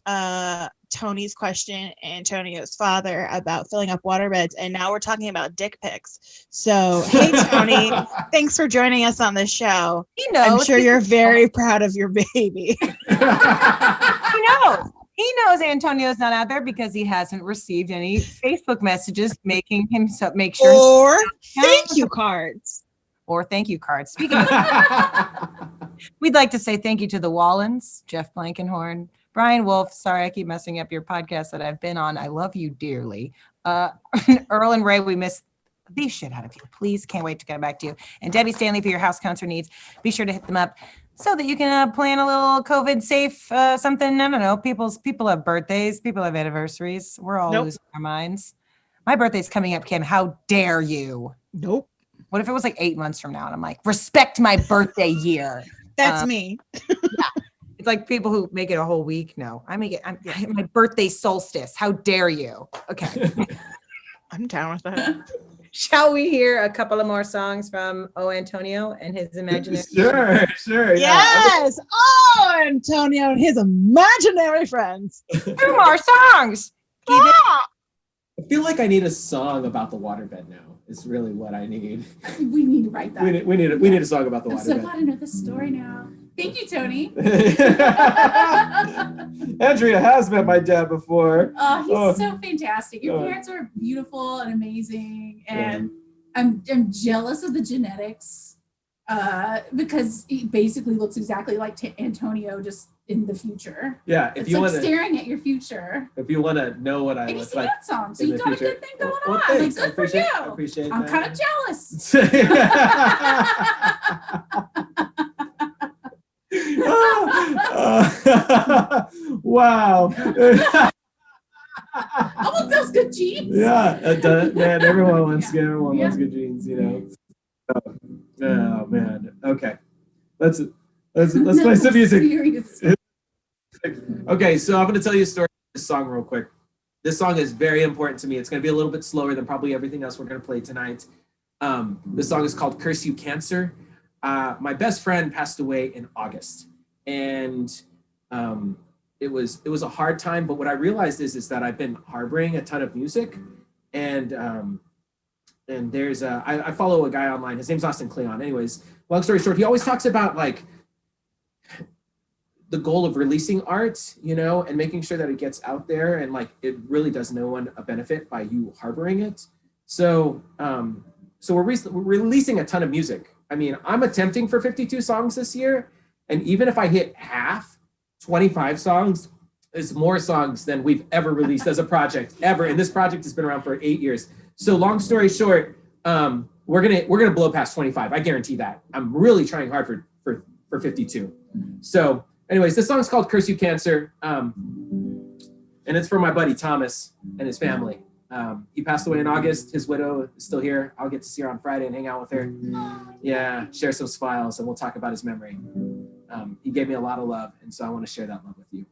Tony's question, Antonio's father, about filling up waterbeds, and now we're talking about dick pics. So, hey Tony, thanks for joining us on this show. He knows. I'm sure you're very proud of your baby. He knows. He knows Antonio's not out there because he hasn't received any Facebook messages making him make sure. Or thank you cards. Or thank you cards. Speaking of, we'd like to say thank you to the Wallens, Jeff Blankenhorn, Brian Wolf. Sorry, I keep messing up your podcast that I've been on. I love you dearly. Earl and Ray, we miss the shit out of you. Please, can't wait to get back to you. And Debbie Stanley for your house concert needs. Be sure to hit them up so that you can plan a little COVID safe something. I don't know. People have birthdays. People have anniversaries. We're all Nope. losing our minds. My birthday's coming up, Kim. How dare you? Nope. What if it was like 8 months from now? And I'm like, respect my birthday year. That's me. It's like people who make it a whole week. No, I make it my birthday solstice. How dare you? Okay. I'm down with that. Shall we hear a couple of more songs from O. Antonio and his imaginary? Sure. Yeah. Yes. Oh, Antonio and his imaginary friends. 2 more songs. Keep it- I feel like I need a song about the waterbed now. Is really what I need. We need to write that. We need a song about the I'm so waterbed. glad to know this story now. Thank you, Tony. Andrea has met my dad before. Oh, he's Oh. so fantastic. Your Oh. parents are beautiful and amazing, and I'm jealous of the genetics because he basically looks exactly like Antonio, just in the future. Yeah, if It's you like want to, staring at your future. if you want to know what I And he's look like handsome, so in you the got a future. good thing going Well, on. thanks. Like, I good for appreciate. you. I appreciate I'm that. kind of jealous. Wow. I want those good genes. Yeah, man. Everyone wants Yeah. everyone Yeah. wants good genes, Oh man. Okay. Let's play some music. Serious. Okay, so I'm going to tell you a story of this song real quick. This song is very important to me. It's going to be a little bit slower than probably everything else we're going to play tonight. The song is called Curse You Cancer. My best friend passed away in August, and it was a hard time. But what I realized is that I've been harboring a ton of music, and there's I follow a guy online. His name's Austin Kleon. Anyways, long story short, he always talks about like the goal of releasing art, you know, and making sure that it gets out there and like it really does no one a benefit by you harboring it. So we're releasing a ton of music. I mean, I'm attempting for 52 songs this year, and even if I hit half, 25 songs is more songs than we've ever released as a project ever. And this project has been around for 8 years. So long story short, we're gonna blow past 25. I guarantee that. I'm really trying hard for 52. So anyways, this song's called Curse You Cancer. And it's for my buddy Thomas and his family. He passed away in August. His widow is still here. I'll get to see her on Friday and hang out with her. Yeah, share some smiles and we'll talk about his memory. He gave me a lot of love, and so I want to share that love with you.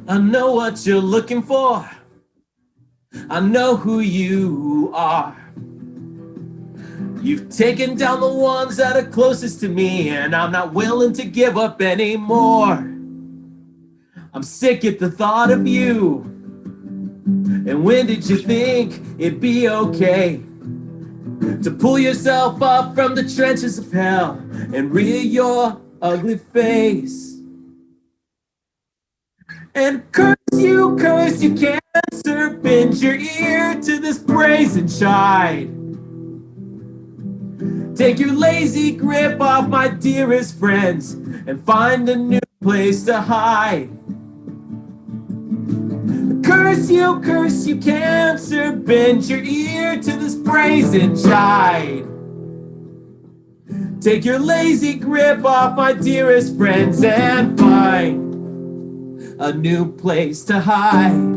I know what you're looking for. I know who you are. You've taken down the ones that are closest to me, and I'm not willing to give up anymore. I'm sick at the thought of you. And when did you think it'd be okay to pull yourself up from the trenches of hell and rear your ugly face? And curse you, cancer, bend your ear to this brazen chide. Take your lazy grip off my dearest friends and find a new place to hide. Curse you, cancer, bend your ear to this brazen chide. Take your lazy grip off my dearest friends and find a new place to hide.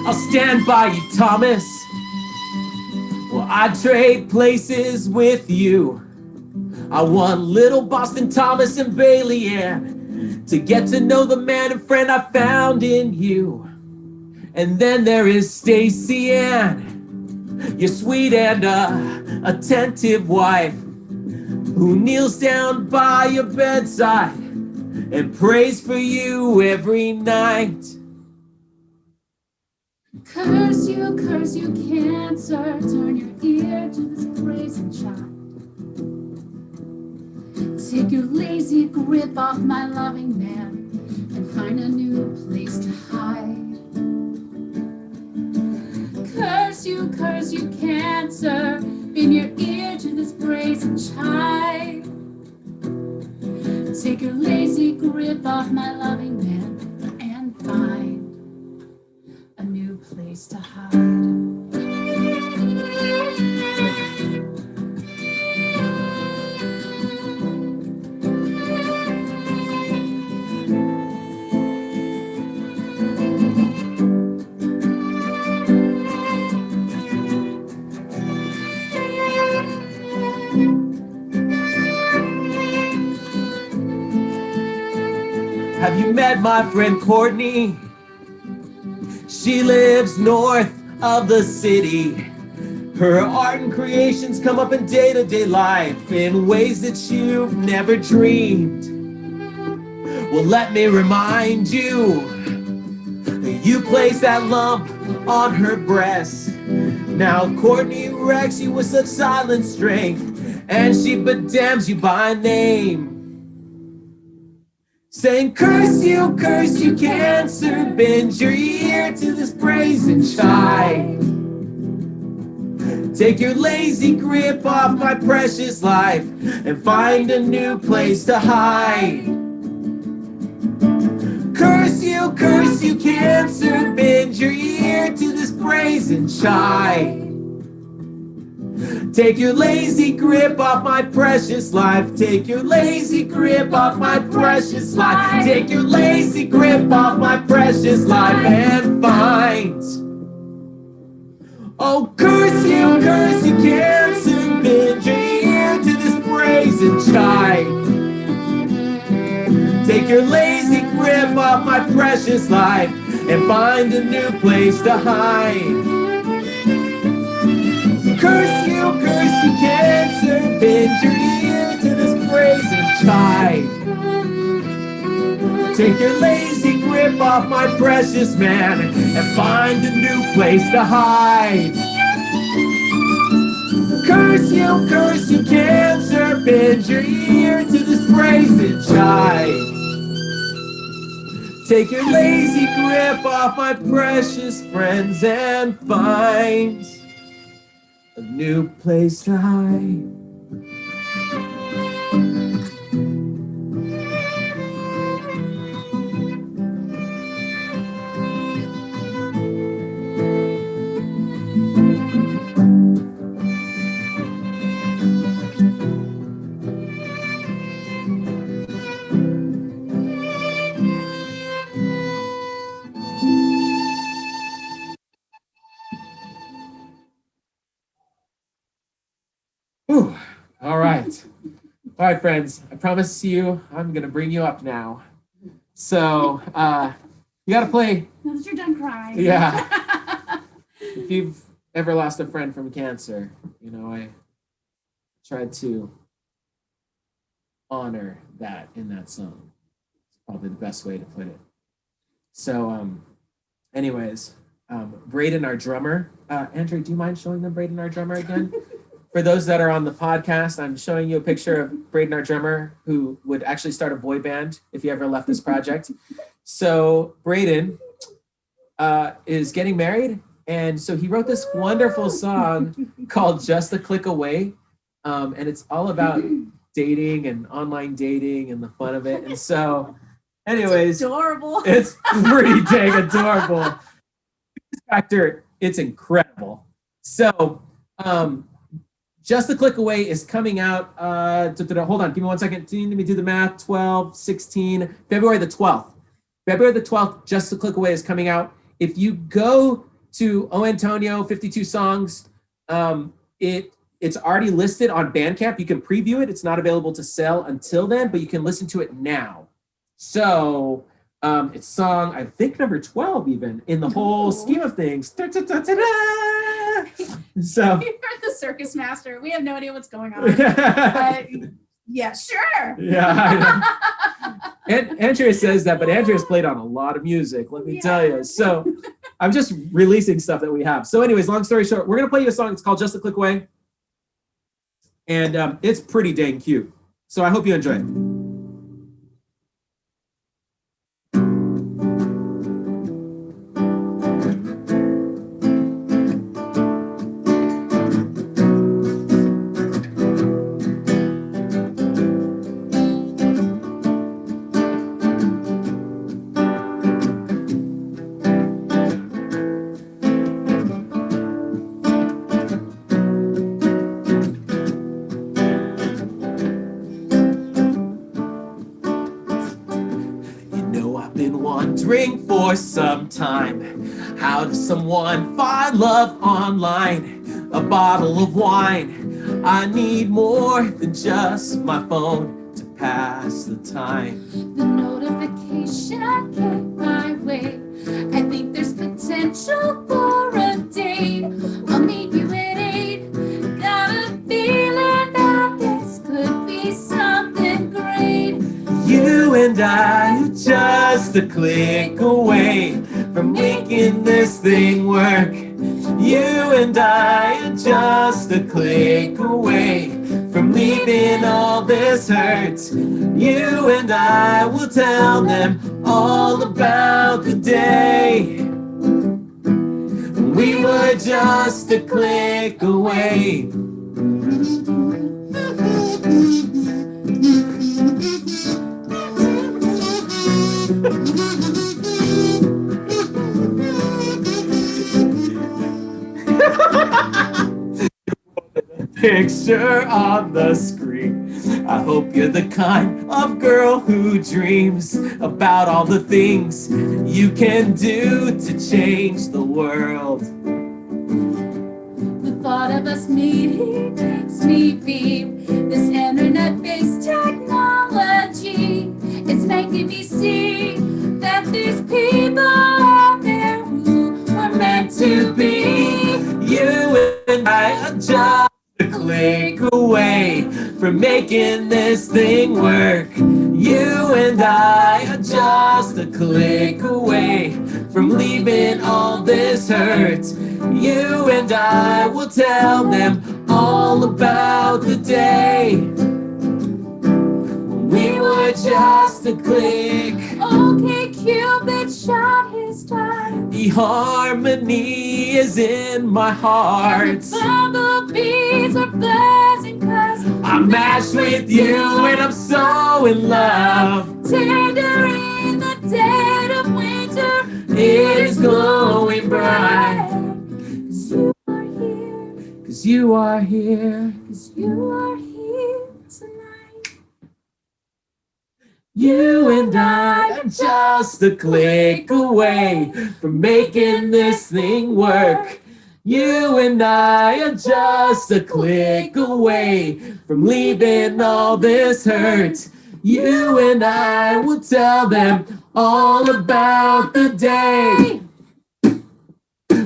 I'll stand by you, Thomas. Well, I'd trade places with you. I want little Boston Thomas and Bailey Ann to get to know the man and friend I found in you. And then there is Stacy Ann, your sweet and attentive wife, who kneels down by your bedside and prays for you every night. Curse you, cancer, turn your ear to this brazen child. Take your lazy grip off my loving man and find a new place to hide. Curse you, cancer, bend your ear to this brazen child. Take your lazy grip off my loving man and find a new place to hide. Have you met my friend Courtney? She lives north of the city. Her art and creations come up in day-to-day life in ways that you've never dreamed. Well, let me remind you, you place that lump on her breast. Now Courtney wrecks you with such silent strength, and she bedamns you by name, saying, curse you, cancer, bend your ear to this brazen chide. Take your lazy grip off my precious life and find a new place to hide. Curse you, cancer, bend your ear to this brazen chide. Take your lazy grip off my precious life. Take your lazy grip off my precious life. Take your lazy grip off my precious life and find. Oh, curse you, cancer, bend your ear to this brazen jive. Take your lazy grip off my precious life and find a new place to hide. Curse you, cancer, bend your ear to this brazen jive. Take your lazy grip off my precious man and find a new place to hide. Curse you, cancer, bend your ear to this brazen jive. Take your lazy grip off my precious friends and find a new place to hide. Whew. All right. All right, friends. I promise you, I'm going to bring you up now. So, you got to play. Now that you're done crying. Yeah. If you've ever lost a friend from cancer, you know, I tried to honor that in that song. It's probably the best way to put it. So, anyways, Braden, our drummer. Andrew, do you mind showing them Braden, our drummer again? For those that are on the podcast, I'm showing you a picture of Braden, our drummer, who would actually start a boy band if he ever left this project. So Braden is getting married, and so he wrote this wonderful song called Just a Click Away, and it's all about dating and online dating and the fun of it. And so, anyways, Adorable. it's pretty dang adorable. Factor, it's incredible. So, Just a Click Away is coming out. Hold on, give me 1 second. Let me do the math. 12, 16, February the 12th. February the 12th, Just a Click Away is coming out. If you go to O Antonio 52 Songs, it's already listed on Bandcamp. You can preview it. It's not available to sell until then, but you can listen to it now. So it's song, I think, number 12 even in the whole scheme of things. So You're the circus master. We have no idea what's going on. But yeah, sure. Yeah, I know. And Andrea says that, but Andrea's played on a lot of music, let me tell you. So I'm just releasing stuff that we have. So anyways, long story short, we're going to play you a song. It's called Just a Click Away. And it's pretty dang cute. So I hope you enjoy it. Wondering for some time, how does someone find love online? A bottle of wine. I need more than just my phone to pass the time. The notification came my way. I think there's potential for a date. I'll meet you at 8. Got a feeling that this could be something great. You and I are just a click away from making this thing work. You and I are just a click away from leaving all this hurt. You and I will tell them all about the day we were just a click away. picture on the screen. I hope you're the kind of girl who dreams about all the things you can do to change the world. The thought of us meeting makes me feel this internet-based technology. It's making me see that these people out there who were meant to be. You and I are just a click away from making this thing work. You and I are just a click away from leaving all this hurt. You and I will tell them all about the day when we were just a click. Okay, Cupid shot his dart. The harmony is in my heart. Bumblebees are buzzing 'cause I'm matched with you and I'm so in love. tender in the dead of winter. It is glowing bright. 'Cause you are here. 'Cause you are here. 'Cause you are here tonight. You and I are just a click away from making this thing work. You and I are just a click away from leaving all this hurt. You and I will tell them all about the day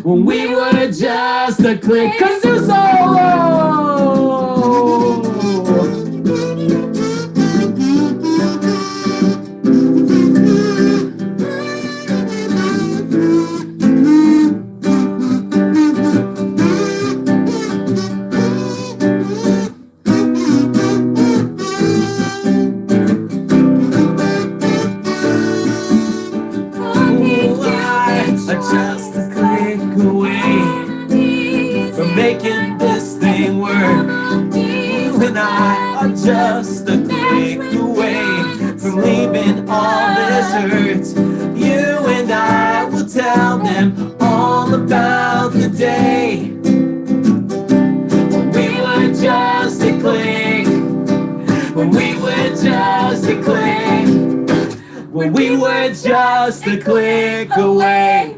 when we were just a click. Kazoo solo! Just a click away from making this thing work. You and I are just a click away from leaving all this hurt. You and I will tell them all about the day when we were just a click. When we were just a click. When we were just a click away.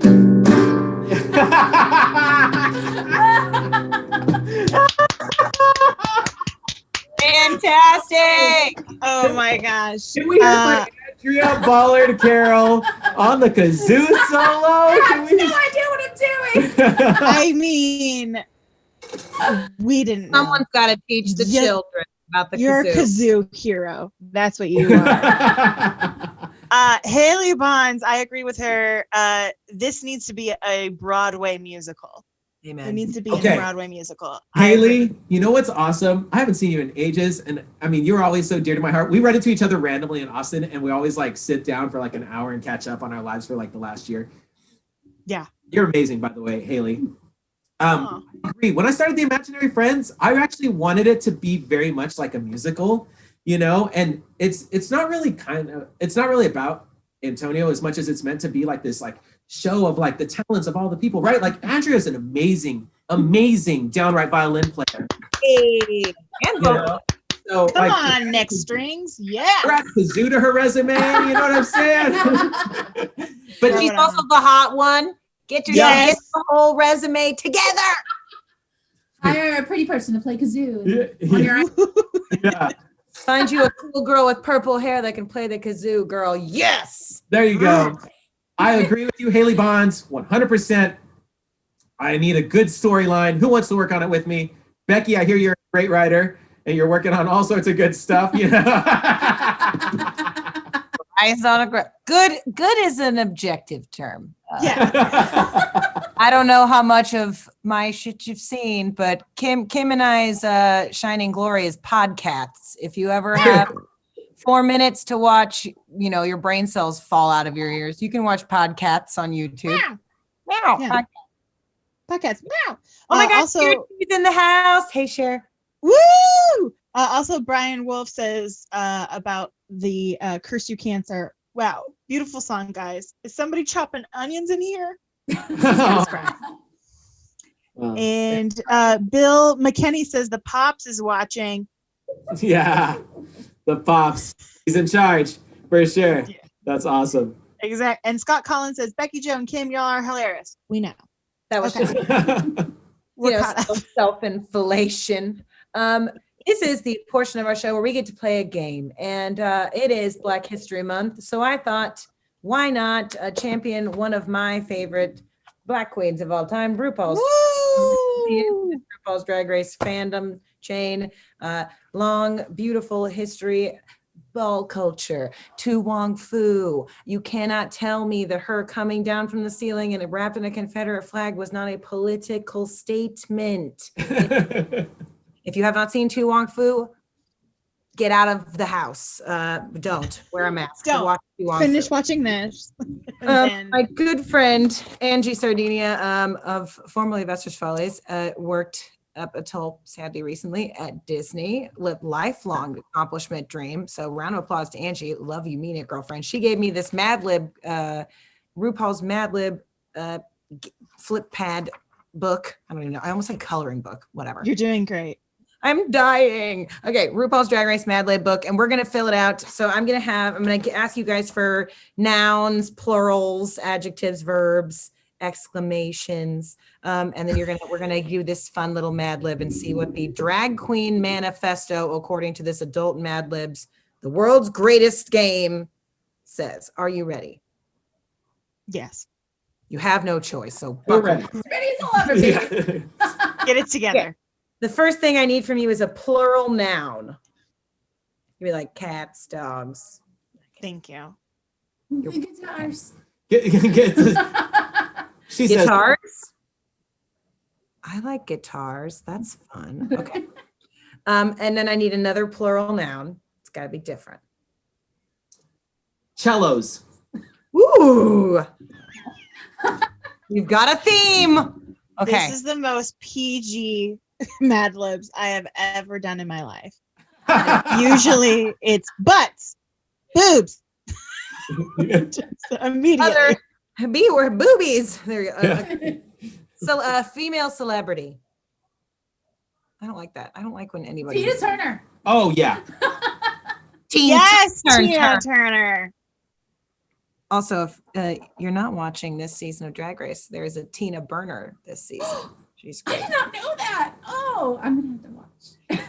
Fantastic. Oh my gosh. Can we hear from Andrea Ballard Carroll on the kazoo solo? I Can have we no idea what I'm doing. I mean, we didn't know. Someone's got to teach the Yeah. children about the You're a kazoo. kazoo hero. That's what you are. Haley Bonds, I agree with her. This needs to be a Broadway musical. It Amen. needs to be Okay. a Broadway musical. I agree. Haley, you know what's awesome? I haven't seen you in ages, and I mean, you're always so dear to my heart. We run into each other randomly in Austin, and we always like sit down for like an hour and catch up on our lives for like the last year. Yeah. You're amazing, by the way, Haley. Aw. I agree. When I started the Imaginary Friends, I actually wanted it to be very much like a musical, you know, and it's not really about Antonio as much as it's meant to be like this like show of like the talents of all the people, right? Like Andrea's an amazing downright violin player. Hey. And You vocal. know? So Come like on, neck strings. Yeah. add kazoo to her resume, you know what I'm saying? But but she's Right on. also the hot one. Get your Yes. get the whole resume together. Hire a pretty person to play kazoo. yeah, On your yeah, Find you a cool girl with purple hair that can play the kazoo, girl. Yes. there you go. I agree with you, Haley Bonds, 100%. I need a good storyline. Who wants to work on it with me? Becky, I hear you're a great writer and you're working on all sorts of good stuff, you know? I thought good is an objective term. Yeah. I don't know how much of my shit you've seen, but Kim and I's shining glory is podcasts. If you ever have 4 minutes to watch, you know, your brain cells fall out of your ears, you can watch podcasts on YouTube. Meow. Yeah. Podcast. Meow. Oh my God, Also, she's in the house. Hey, Cher. woo! Also, Brian Wolf says about the Curse You Cancer. Wow, beautiful song, guys. Is somebody chopping onions in here? Jesus Christ. And Bill McKinney says the Pops is watching. Yeah, the Pops. He's in charge for sure. Yeah. That's awesome. Exact. And Scott Collins says Becky, Joe, and Kim, y'all are hilarious. We know. That was Okay. just We're caught up. self-inflation. This is the portion of our show where we get to play a game, and it is Black History Month. So I thought, why not champion one of my favorite Black queens of all time, RuPaul's. Woo! RuPaul's Drag Race fandom chain, long, beautiful history, ball culture, Tu Wong Fu. You cannot tell me that her coming down from the ceiling and wrapped in a Confederate flag was not a political statement. If you have not seen Tu Wong Fu, get out of the house. Don't wear a mask. Don't. Watch Tu Wong Finish Fu. watching this. And then- My good friend Angie Sardinia of formerly Vestas Follies worked up until sadly recently at Disney. Lifelong accomplishment dream. So round of applause to Angie. Love you, mean it, girlfriend. She gave me this Mad Lib, RuPaul's Mad Lib flip pad book. I don't even know. I almost said coloring book. Whatever. You're doing great. I'm dying. Okay, RuPaul's Drag Race Mad Lib book, and we're gonna fill it out. So I'm gonna ask you guys for nouns, plurals, adjectives, verbs, exclamations, and then we're gonna do this fun little Mad Lib and see what the drag queen manifesto, according to this adult Mad Libs, the world's greatest game, says. Are you ready? Yes. You have no choice. So We're buckle ready. down. Ready as I'll ever be. Yeah. Get it together. The first thing I need from you is a plural noun. You'd be like cats, dogs. Thank you. Guitars. Get she says Guitars. I like guitars. That's fun. Okay. And then I need another plural noun. It's got to be different. cellos. Ooh. You've got a theme. Okay. This is the most PG Mad Libs I have ever done in my life. Usually it's butts, boobs. Just immediately. Other B word boobies. There you go. Okay. So female celebrity. I don't like that. I don't like when anybody. Tina Turner. Oh yeah. Yes, Turn, Tina turn. Turner. Also, if you're not watching this season of Drag Race, there's a Tina Burner this season. She's I great. did not know that. Oh, I'm gonna have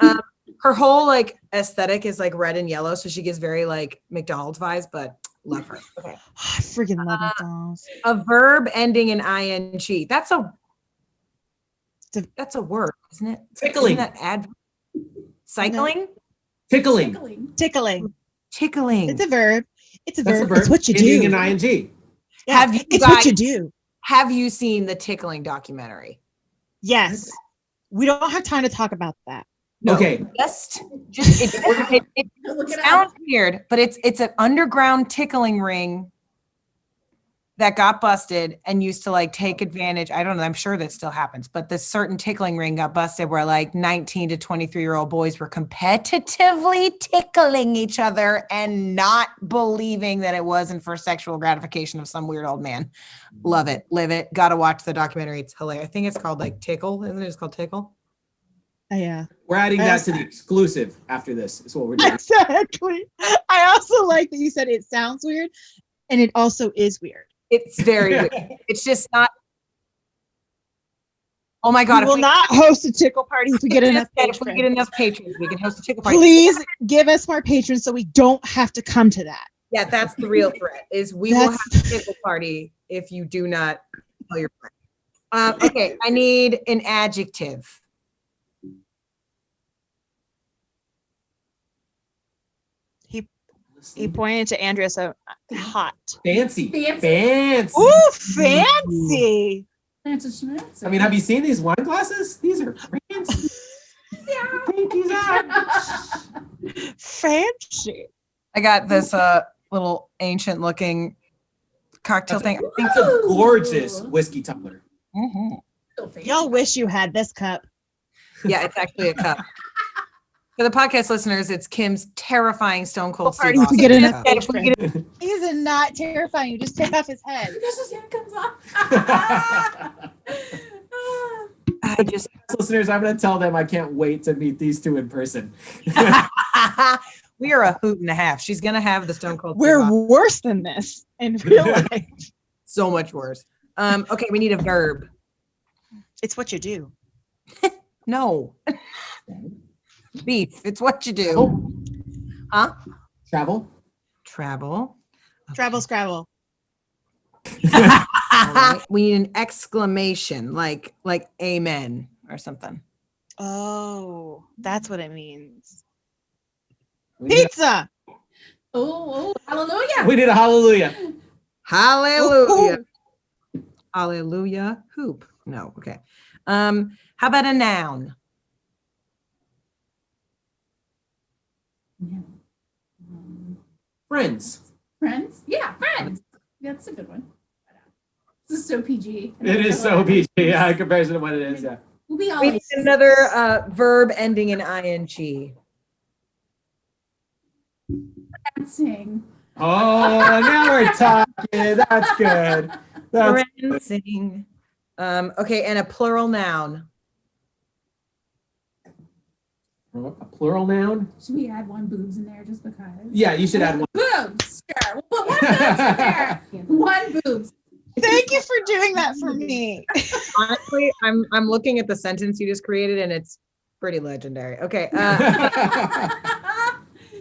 to watch. Her whole like aesthetic is like red and yellow, so she gives very like McDonald's vibes, but love her. Okay. I freaking love McDonald's. A verb ending in ing. That's a word, isn't it? Tickling. Isn't that cycling? Tickling. Tickling. Tickling. Tickling. It's a verb. It's a That's a verb. verb. It's what you Ending do. in ing. Yeah, Have you it's what you guys- do. Have you seen the tickling documentary? Yes. We don't have time to talk about that. No. Okay. Just it Look it up. sounds weird, but it's an underground tickling ring that got busted and used to like take advantage. I don't know. I'm sure that still happens, but this certain tickling ring got busted where like 19 to 23-year-old boys were competitively tickling each other and not believing that it wasn't for sexual gratification of some weird old man. Love it. Live it. Gotta watch the documentary. It's hilarious. I think it's called like Tickle. Isn't it just called Tickle? Yeah. We're adding that to the exclusive after this. Is what we're doing. Exactly. I also like that you said it sounds weird, and it also is weird. It's very weird. It's just not. Oh my God. We will not host a tickle party if we get enough If we get patrons. enough patrons, we can host a tickle party. Please give us more patrons so we don't have to come to that. Yeah, that's the real threat is we will have That's- a tickle party if you do not tell your friend. Okay, I need an adjective. He pointed to Andrea, so hot. Fancy. Fancy. Fancy. Ooh, fancy. That's a schmancy. I mean, have you seen these wine glasses? These are fancy. Take these out. Fancy. I got this little ancient looking cocktail thing. I think That's a gorgeous whiskey tumbler. Mhm. So fancy. Y'all wish you had this cup. Yeah, it's actually a cup. For the podcast listeners, it's Kim's terrifying Stone Cold Steve Party if we Austin get enough cup. patrons. He is not terrifying. You just take off his head. Because his hand comes off. I just Listeners, I'm going to tell them I can't wait to meet these two in person. we are a hoot and a half. She's gonna have the Stone Cold. We're Steve Austin. worse than this in real life. So much worse. Okay, we need a verb. It's what you do. No. Beef. It's what you do. Oh, Huh? travel. Travel. Travel Scrabble. All right. We need an exclamation, like amen or something. Oh, that's what it means. We need, Pizza. Hallelujah. we need a hallelujah. Hallelujah. Hallelujah. Hoop. No. Okay. How about a noun? Friends. Friends? Yeah, friends. That's a good one. This is so PG. It is so PG, yeah, in comparison to what it is, yeah. We'll be all We need like, another verb ending in ing. dancing. Oh, now we're talking. That's good. That's Prancing. Okay, and a plural noun. a plural noun. Should we add one boobs in there just because? Yeah, you should add one. Boobs. Sure. We'll put one boobs in there. One boobs. Thank you for doing that for me. Honestly, I'm looking at the sentence you just created and it's pretty legendary. Okay,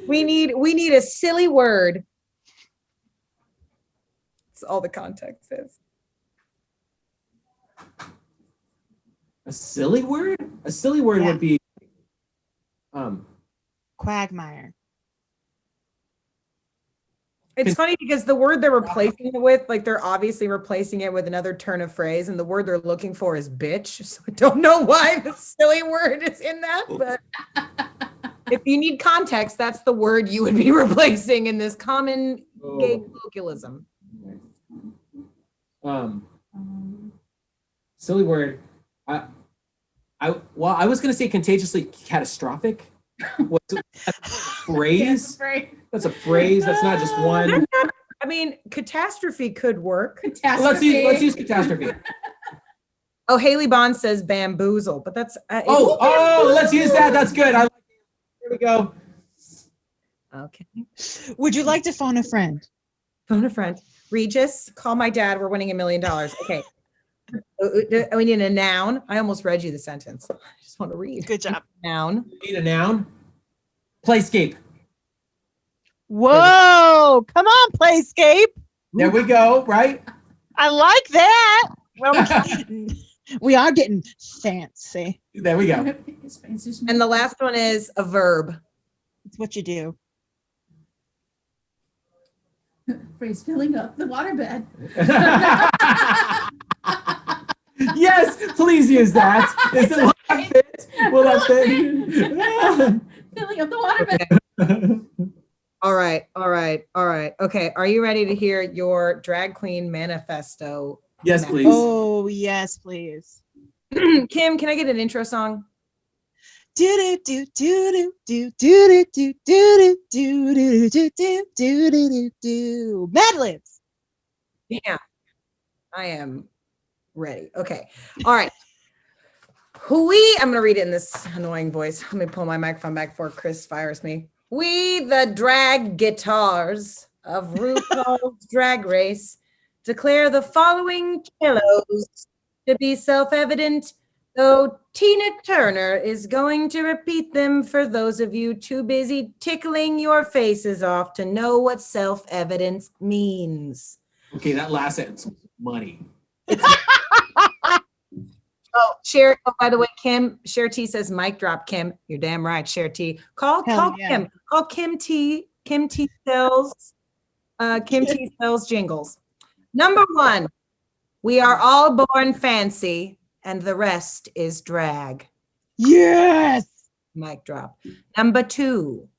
we need a silly word. That's all the context is. A silly word? A silly word Yeah. would be Quagmire. It's funny because the word they're replacing it with, like they're obviously replacing it with another turn of phrase, and the word they're looking for is bitch. So I don't know why the silly word is in that, but if you need context, that's the word you would be replacing in this common gay colloquialism. silly word. I was gonna say contagiously catastrophic. What's a phrase? That's a phrase. That's not just one. I mean, catastrophe could work. Let's use catastrophe. Oh, Haley Bond says bamboozle, but that's Let's use that. That's good. I like it. Here we go. okay. Would you like to phone a friend? Phone a friend. Regis, call my dad. We're winning $1 million. Okay. We need a noun. I almost read you the sentence. I just want to read. Good job. Noun. Need a noun. Playscape. Whoa, come on, Playscape. There we go. Right. I like that. Well, we are getting fancy. There we go. And the last one is a verb. It's what you do. Phrase filling up the waterbed. Yes, please use that. Will that fit? Will that fit? Filling up the waterbed. All right. Okay. Are you ready to hear your drag queen manifesto? Yes, please. Oh, yes, please. Kim, can I get an intro song? Do do do do do do do do do do do do do do do do. Mad Libs. Yeah. I am ready. Okay. All right. I'm gonna read it in this annoying voice. Let me pull my microphone back before Chris fires me. We, the drag guitars of RuPaul's Drag Race, declare the following cellos to be self-evident, though Tina Turner is going to repeat them for those of you too busy tickling your faces off to know what self-evidence means. Okay, that last sentence was money. Oh, by the way, Kim, Cher T says mic drop, Kim. You're damn right, Cher T. Call yeah. Kim. Call Kim T. Kim T sells jingles. Number 1, we are all born fancy and the rest is drag. Yes. Mic drop. Number 2,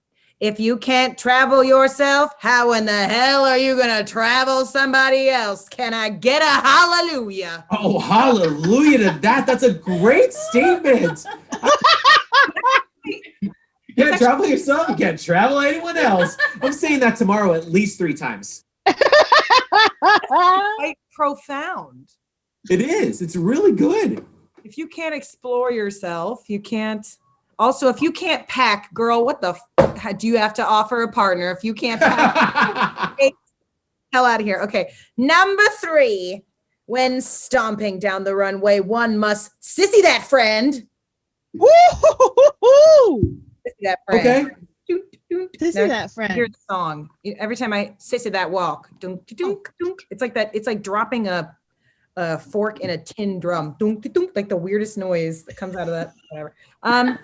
if you can't travel yourself, how in the hell are you gonna travel somebody else? Can I get a hallelujah? Oh, hallelujah to that. That's a great statement. You can't travel yourself. You can't travel anyone else. I'm saying that tomorrow at least 3 times. Quite profound. It is. It's really good. If you can't explore yourself, you can't. Also, if you can't pack, girl, what the do you have to offer a partner? If you can't pack, hell out of here. Okay, number 3. When stomping down the runway, one must sissy that friend. Woo! Sissy that friend. Okay. This Now, is that friend. here's the song. Every time I sissy that walk, dunk, dunk, dunk, it's like that. It's like dropping a fork in a tin drum. Dunk, dunk, like the weirdest noise that comes out of that. Whatever.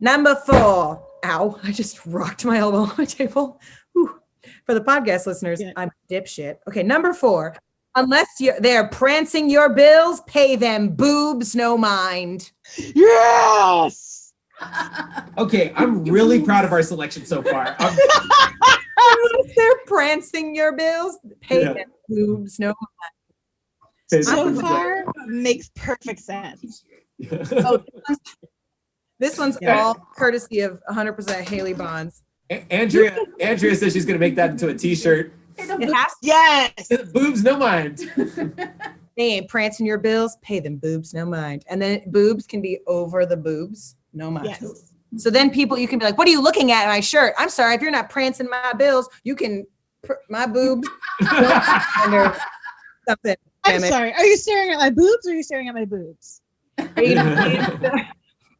Number 4. Ow! I just rocked my elbow on my table. Whew. For the podcast listeners, Yeah. I'm a dipshit. Okay, number 4. Unless they're prancing your bills, pay them boobs no mind. Yes. Okay, I'm really proud of our selection so far. Unless they're prancing your bills, pay Yeah. them boobs no So far, makes perfect sense. Oh, this one's Yeah. all courtesy of 100% Haley Bonds. Andrea says she's gonna make that into a t-shirt. It has Yes. Boobs, no mind. They ain't prancing your bills, pay them boobs no mind. And then boobs can be over the boobs, no mind. Yes. So then people, you can be like, what are you looking at in my shirt? I'm sorry, if you're not prancing my bills, you can my boobs under something. I'm Damn it. sorry. Are you staring at my boobs or are you staring at my boobs?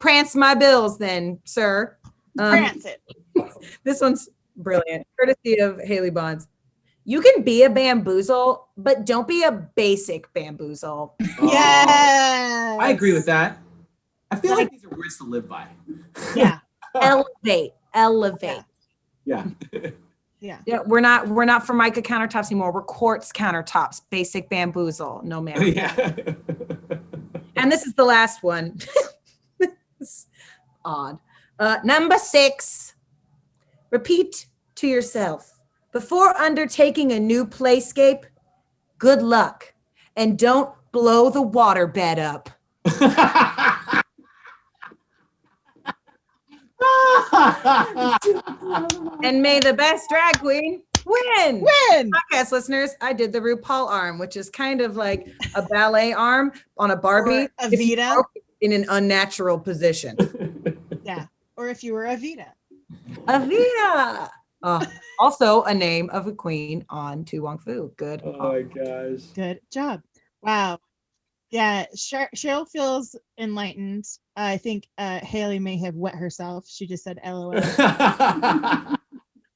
Prance my bills then, sir. Prance it. This one's brilliant. Courtesy of Haley Bonds. You can be a bamboozle, but don't be a basic bamboozle. Yes. I agree with that. I feel like these are words to live by. Yeah. Elevate. Yeah. Yeah. Yeah, we're not Formica countertops anymore. We're quartz countertops. Basic bamboozle. No man. Yeah. And this is the last one. It's odd. Number 6. Repeat to yourself. Before undertaking a new playscape, good luck. And don't blow the waterbed up. And may the best drag queen win. Win. Podcast listeners, I did the RuPaul arm, which is kind of like a ballet arm on a Barbie Or a if you Vita. broke it in an unnatural position. Yeah. Or if you were a Vita. Avita. Also a name of a queen on Tu Wong Fu. Good. Oh my gosh. Good job. Wow. Yeah. Cheryl feels enlightened. I think Haley may have wet herself. She just said LOL.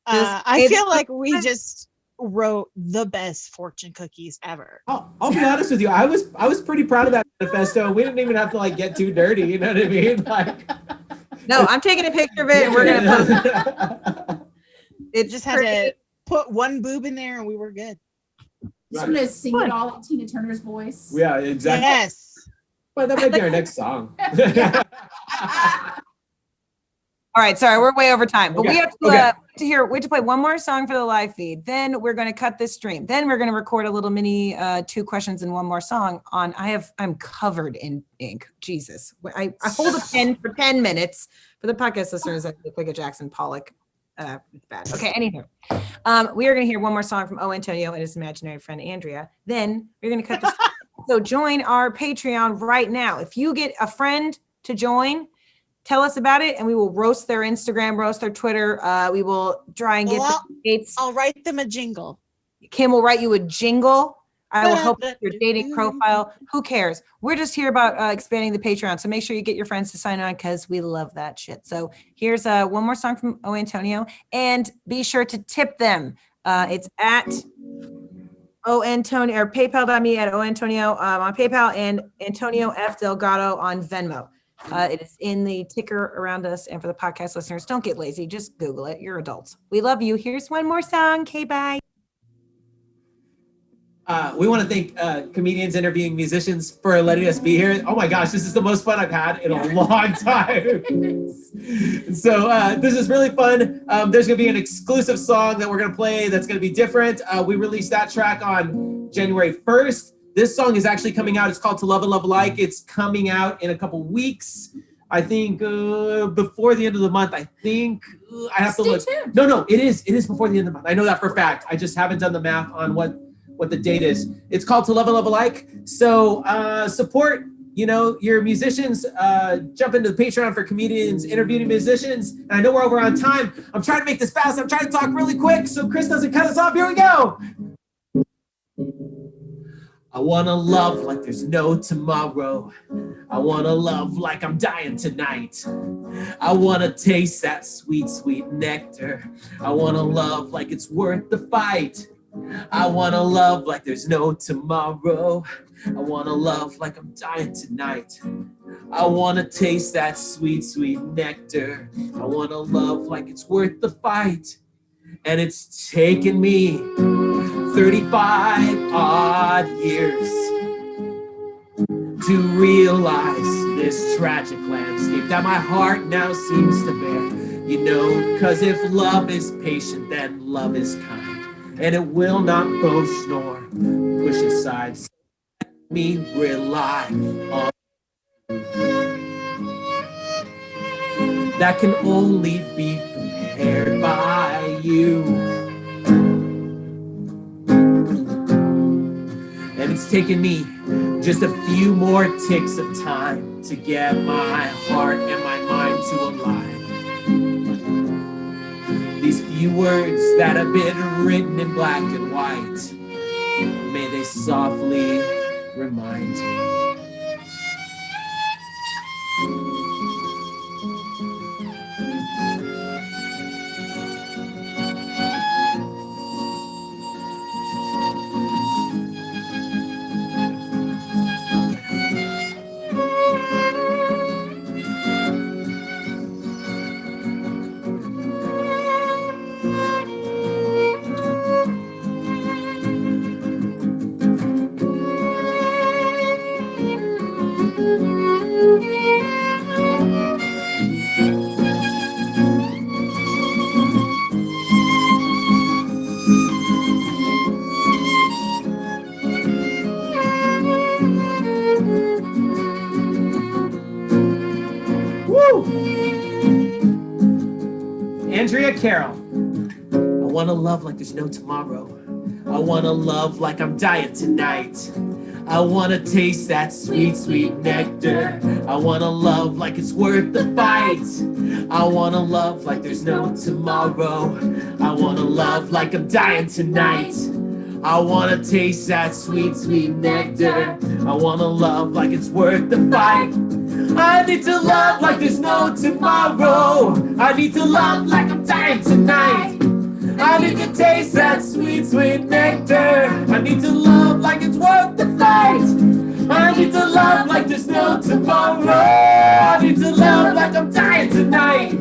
I feel like we just wrote the best fortune cookies ever. I'll be honest with you. I was pretty proud of that manifesto. We didn't even have to like get too dirty. You know what I mean? Like, No, I'm taking a picture of it and we're gonna post it. It Just had to put one boob in there and we were good. Just want to sing it all in Tina Turner's voice. Yeah, exactly. Yes. Well, that might be our next song. All right, sorry, we're way over time, but Okay, we have to, okay. we have to play one more song for the live feed. Then we're going to cut this stream. Then we're going to record a little mini 2 questions and one more song on. I'm covered in ink. Jesus, I hold a pen for 10 minutes. For the podcast listeners, I look like a Jackson Pollock. It's bad. Okay, anywho, we are going to hear one more song from O. Antonio and his imaginary friend Andrea. Then we're going to cut this. So join our Patreon right now. If you get a friend to join, tell us about it and we will roast their Instagram, roast their Twitter. We will try and get Well, the dates. I'll write them a jingle. Kim will write you a jingle. I will help with your dating profile. Who cares? We're just here about expanding the Patreon. So make sure you get your friends to sign on because we love that shit. So here's one more song from O. Antonio and be sure to tip them. It's at O. Antonio or paypal.me at O. Antonio on PayPal and Antonio F. Delgado on Venmo. It is in the ticker around us. And for the podcast listeners, don't get lazy. Just Google it. You're adults. We love you. Here's one more song. Okay, bye. We want to thank comedians interviewing musicians for letting us be here. Oh my gosh, this is the most fun I've had in a long time. So this is really fun. There's going to be an exclusive song that we're going to play that's going to be different. We released that track on January 1st. This song is actually coming out. It's called To Love and Love Alike. It's coming out in a couple weeks. I think before the end of the month. I think I have to look. Tuned. No, it is before the end of the month. I know that for a fact. I just haven't done the math on what the date is. It's called To Love and Love Alike. So support your musicians jump into the Patreon for comedians interviewing musicians. And I know we're over on time. I'm trying to make this fast. I'm trying to talk really quick so Chris doesn't cut us off. Here we go. I want to love like there's no tomorrow. I want to love like I'm dying tonight. I want to taste that sweet, sweet nectar. I want to love like it's worth the fight. I want to love like there's no tomorrow. I want to love like I'm dying tonight. I want to taste that sweet, sweet nectar. I want to love like it's worth the fight. And it's taken me 35 odd years to realize this tragic landscape that my heart now seems to bear. Cause if love is patient, then love is kind, and it will not boast nor push aside. So let me rely on that can only be prepared by you. And it's taken me just a few more ticks of time to get my heart and my mind to align. These few words that have been written in black and white, may they softly remind me. Andrea Carroll. I want to love like there's no tomorrow. I want to love like I'm dying tonight. I want to taste that sweet, sweet nectar. I want to love like it's worth the fight. I want to love like there's no tomorrow. I want to love like I'm dying tonight. I want to taste that sweet, sweet nectar. I want to love like it's worth the fight. I need to love like there's no tomorrow. I need to love like I'm dying tonight. I need to taste that sweet, sweet nectar. I need to love like it's worth the fight. I need to love like there's no tomorrow. I need to love like I'm dying tonight.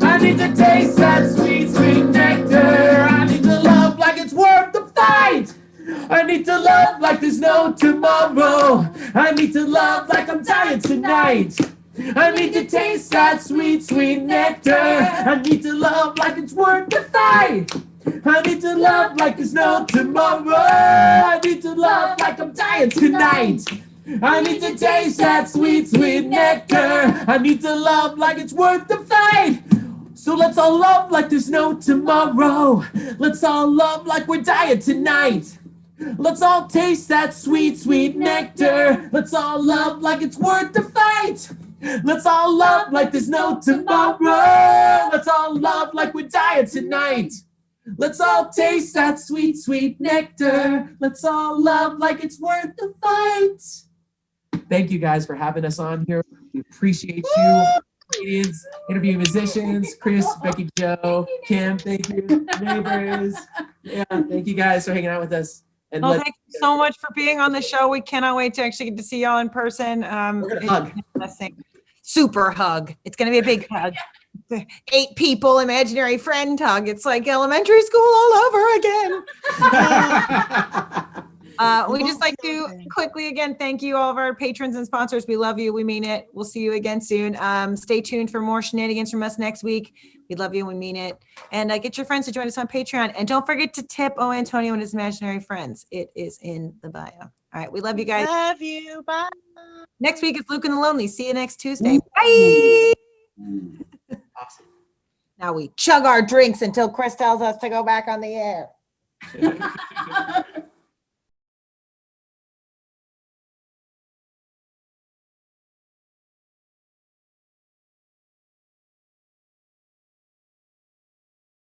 I need to taste that sweet, sweet nectar. I need to love like it's worth the fight. I need to love like there's no tomorrow. I need to love like I'm dying tonight. I need to taste that sweet, sweet nectar. I need to love like it's worth the fight. I need to love like there's no tomorrow. I need to love like I'm dying tonight. I need to taste that sweet, sweet nectar. I need to love like it's worth the fight. So let's all love like there's no tomorrow. Let's all love like we're dying tonight. Let's all taste that sweet, sweet nectar. Let's all love like it's worth the fight. Let's all love like there's no tomorrow. Let's all love like we're dying tonight. Let's all taste that sweet, sweet nectar. Let's all love like it's worth the fight. Thank you guys for having us on here. We appreciate you. Comedians, interview musicians, Chris, Becky, Joe, Kim, thank you. Neighbors. Yeah, thank you guys for hanging out with us. And Oh, thank you so much for being on the show. We cannot wait to actually get to see y'all in person. We're gonna hug. Super hug. It's going to be a big hug. 8 people, imaginary friend hug. It's like elementary school all over again. We just like to quickly again thank you all of our patrons and sponsors. We love you. We mean it. We'll see you again soon. Stay tuned for more shenanigans from us next week. We love you and we mean it. And get your friends to join us on Patreon. And don't forget to tip O. Antonio and his imaginary friends. It is in the bio. All right. We love you guys. Love you. Bye. Next week is Luke and the Lonely. See you next Tuesday. Bye. Awesome. Now we chug our drinks until Chris tells us to go back on the air.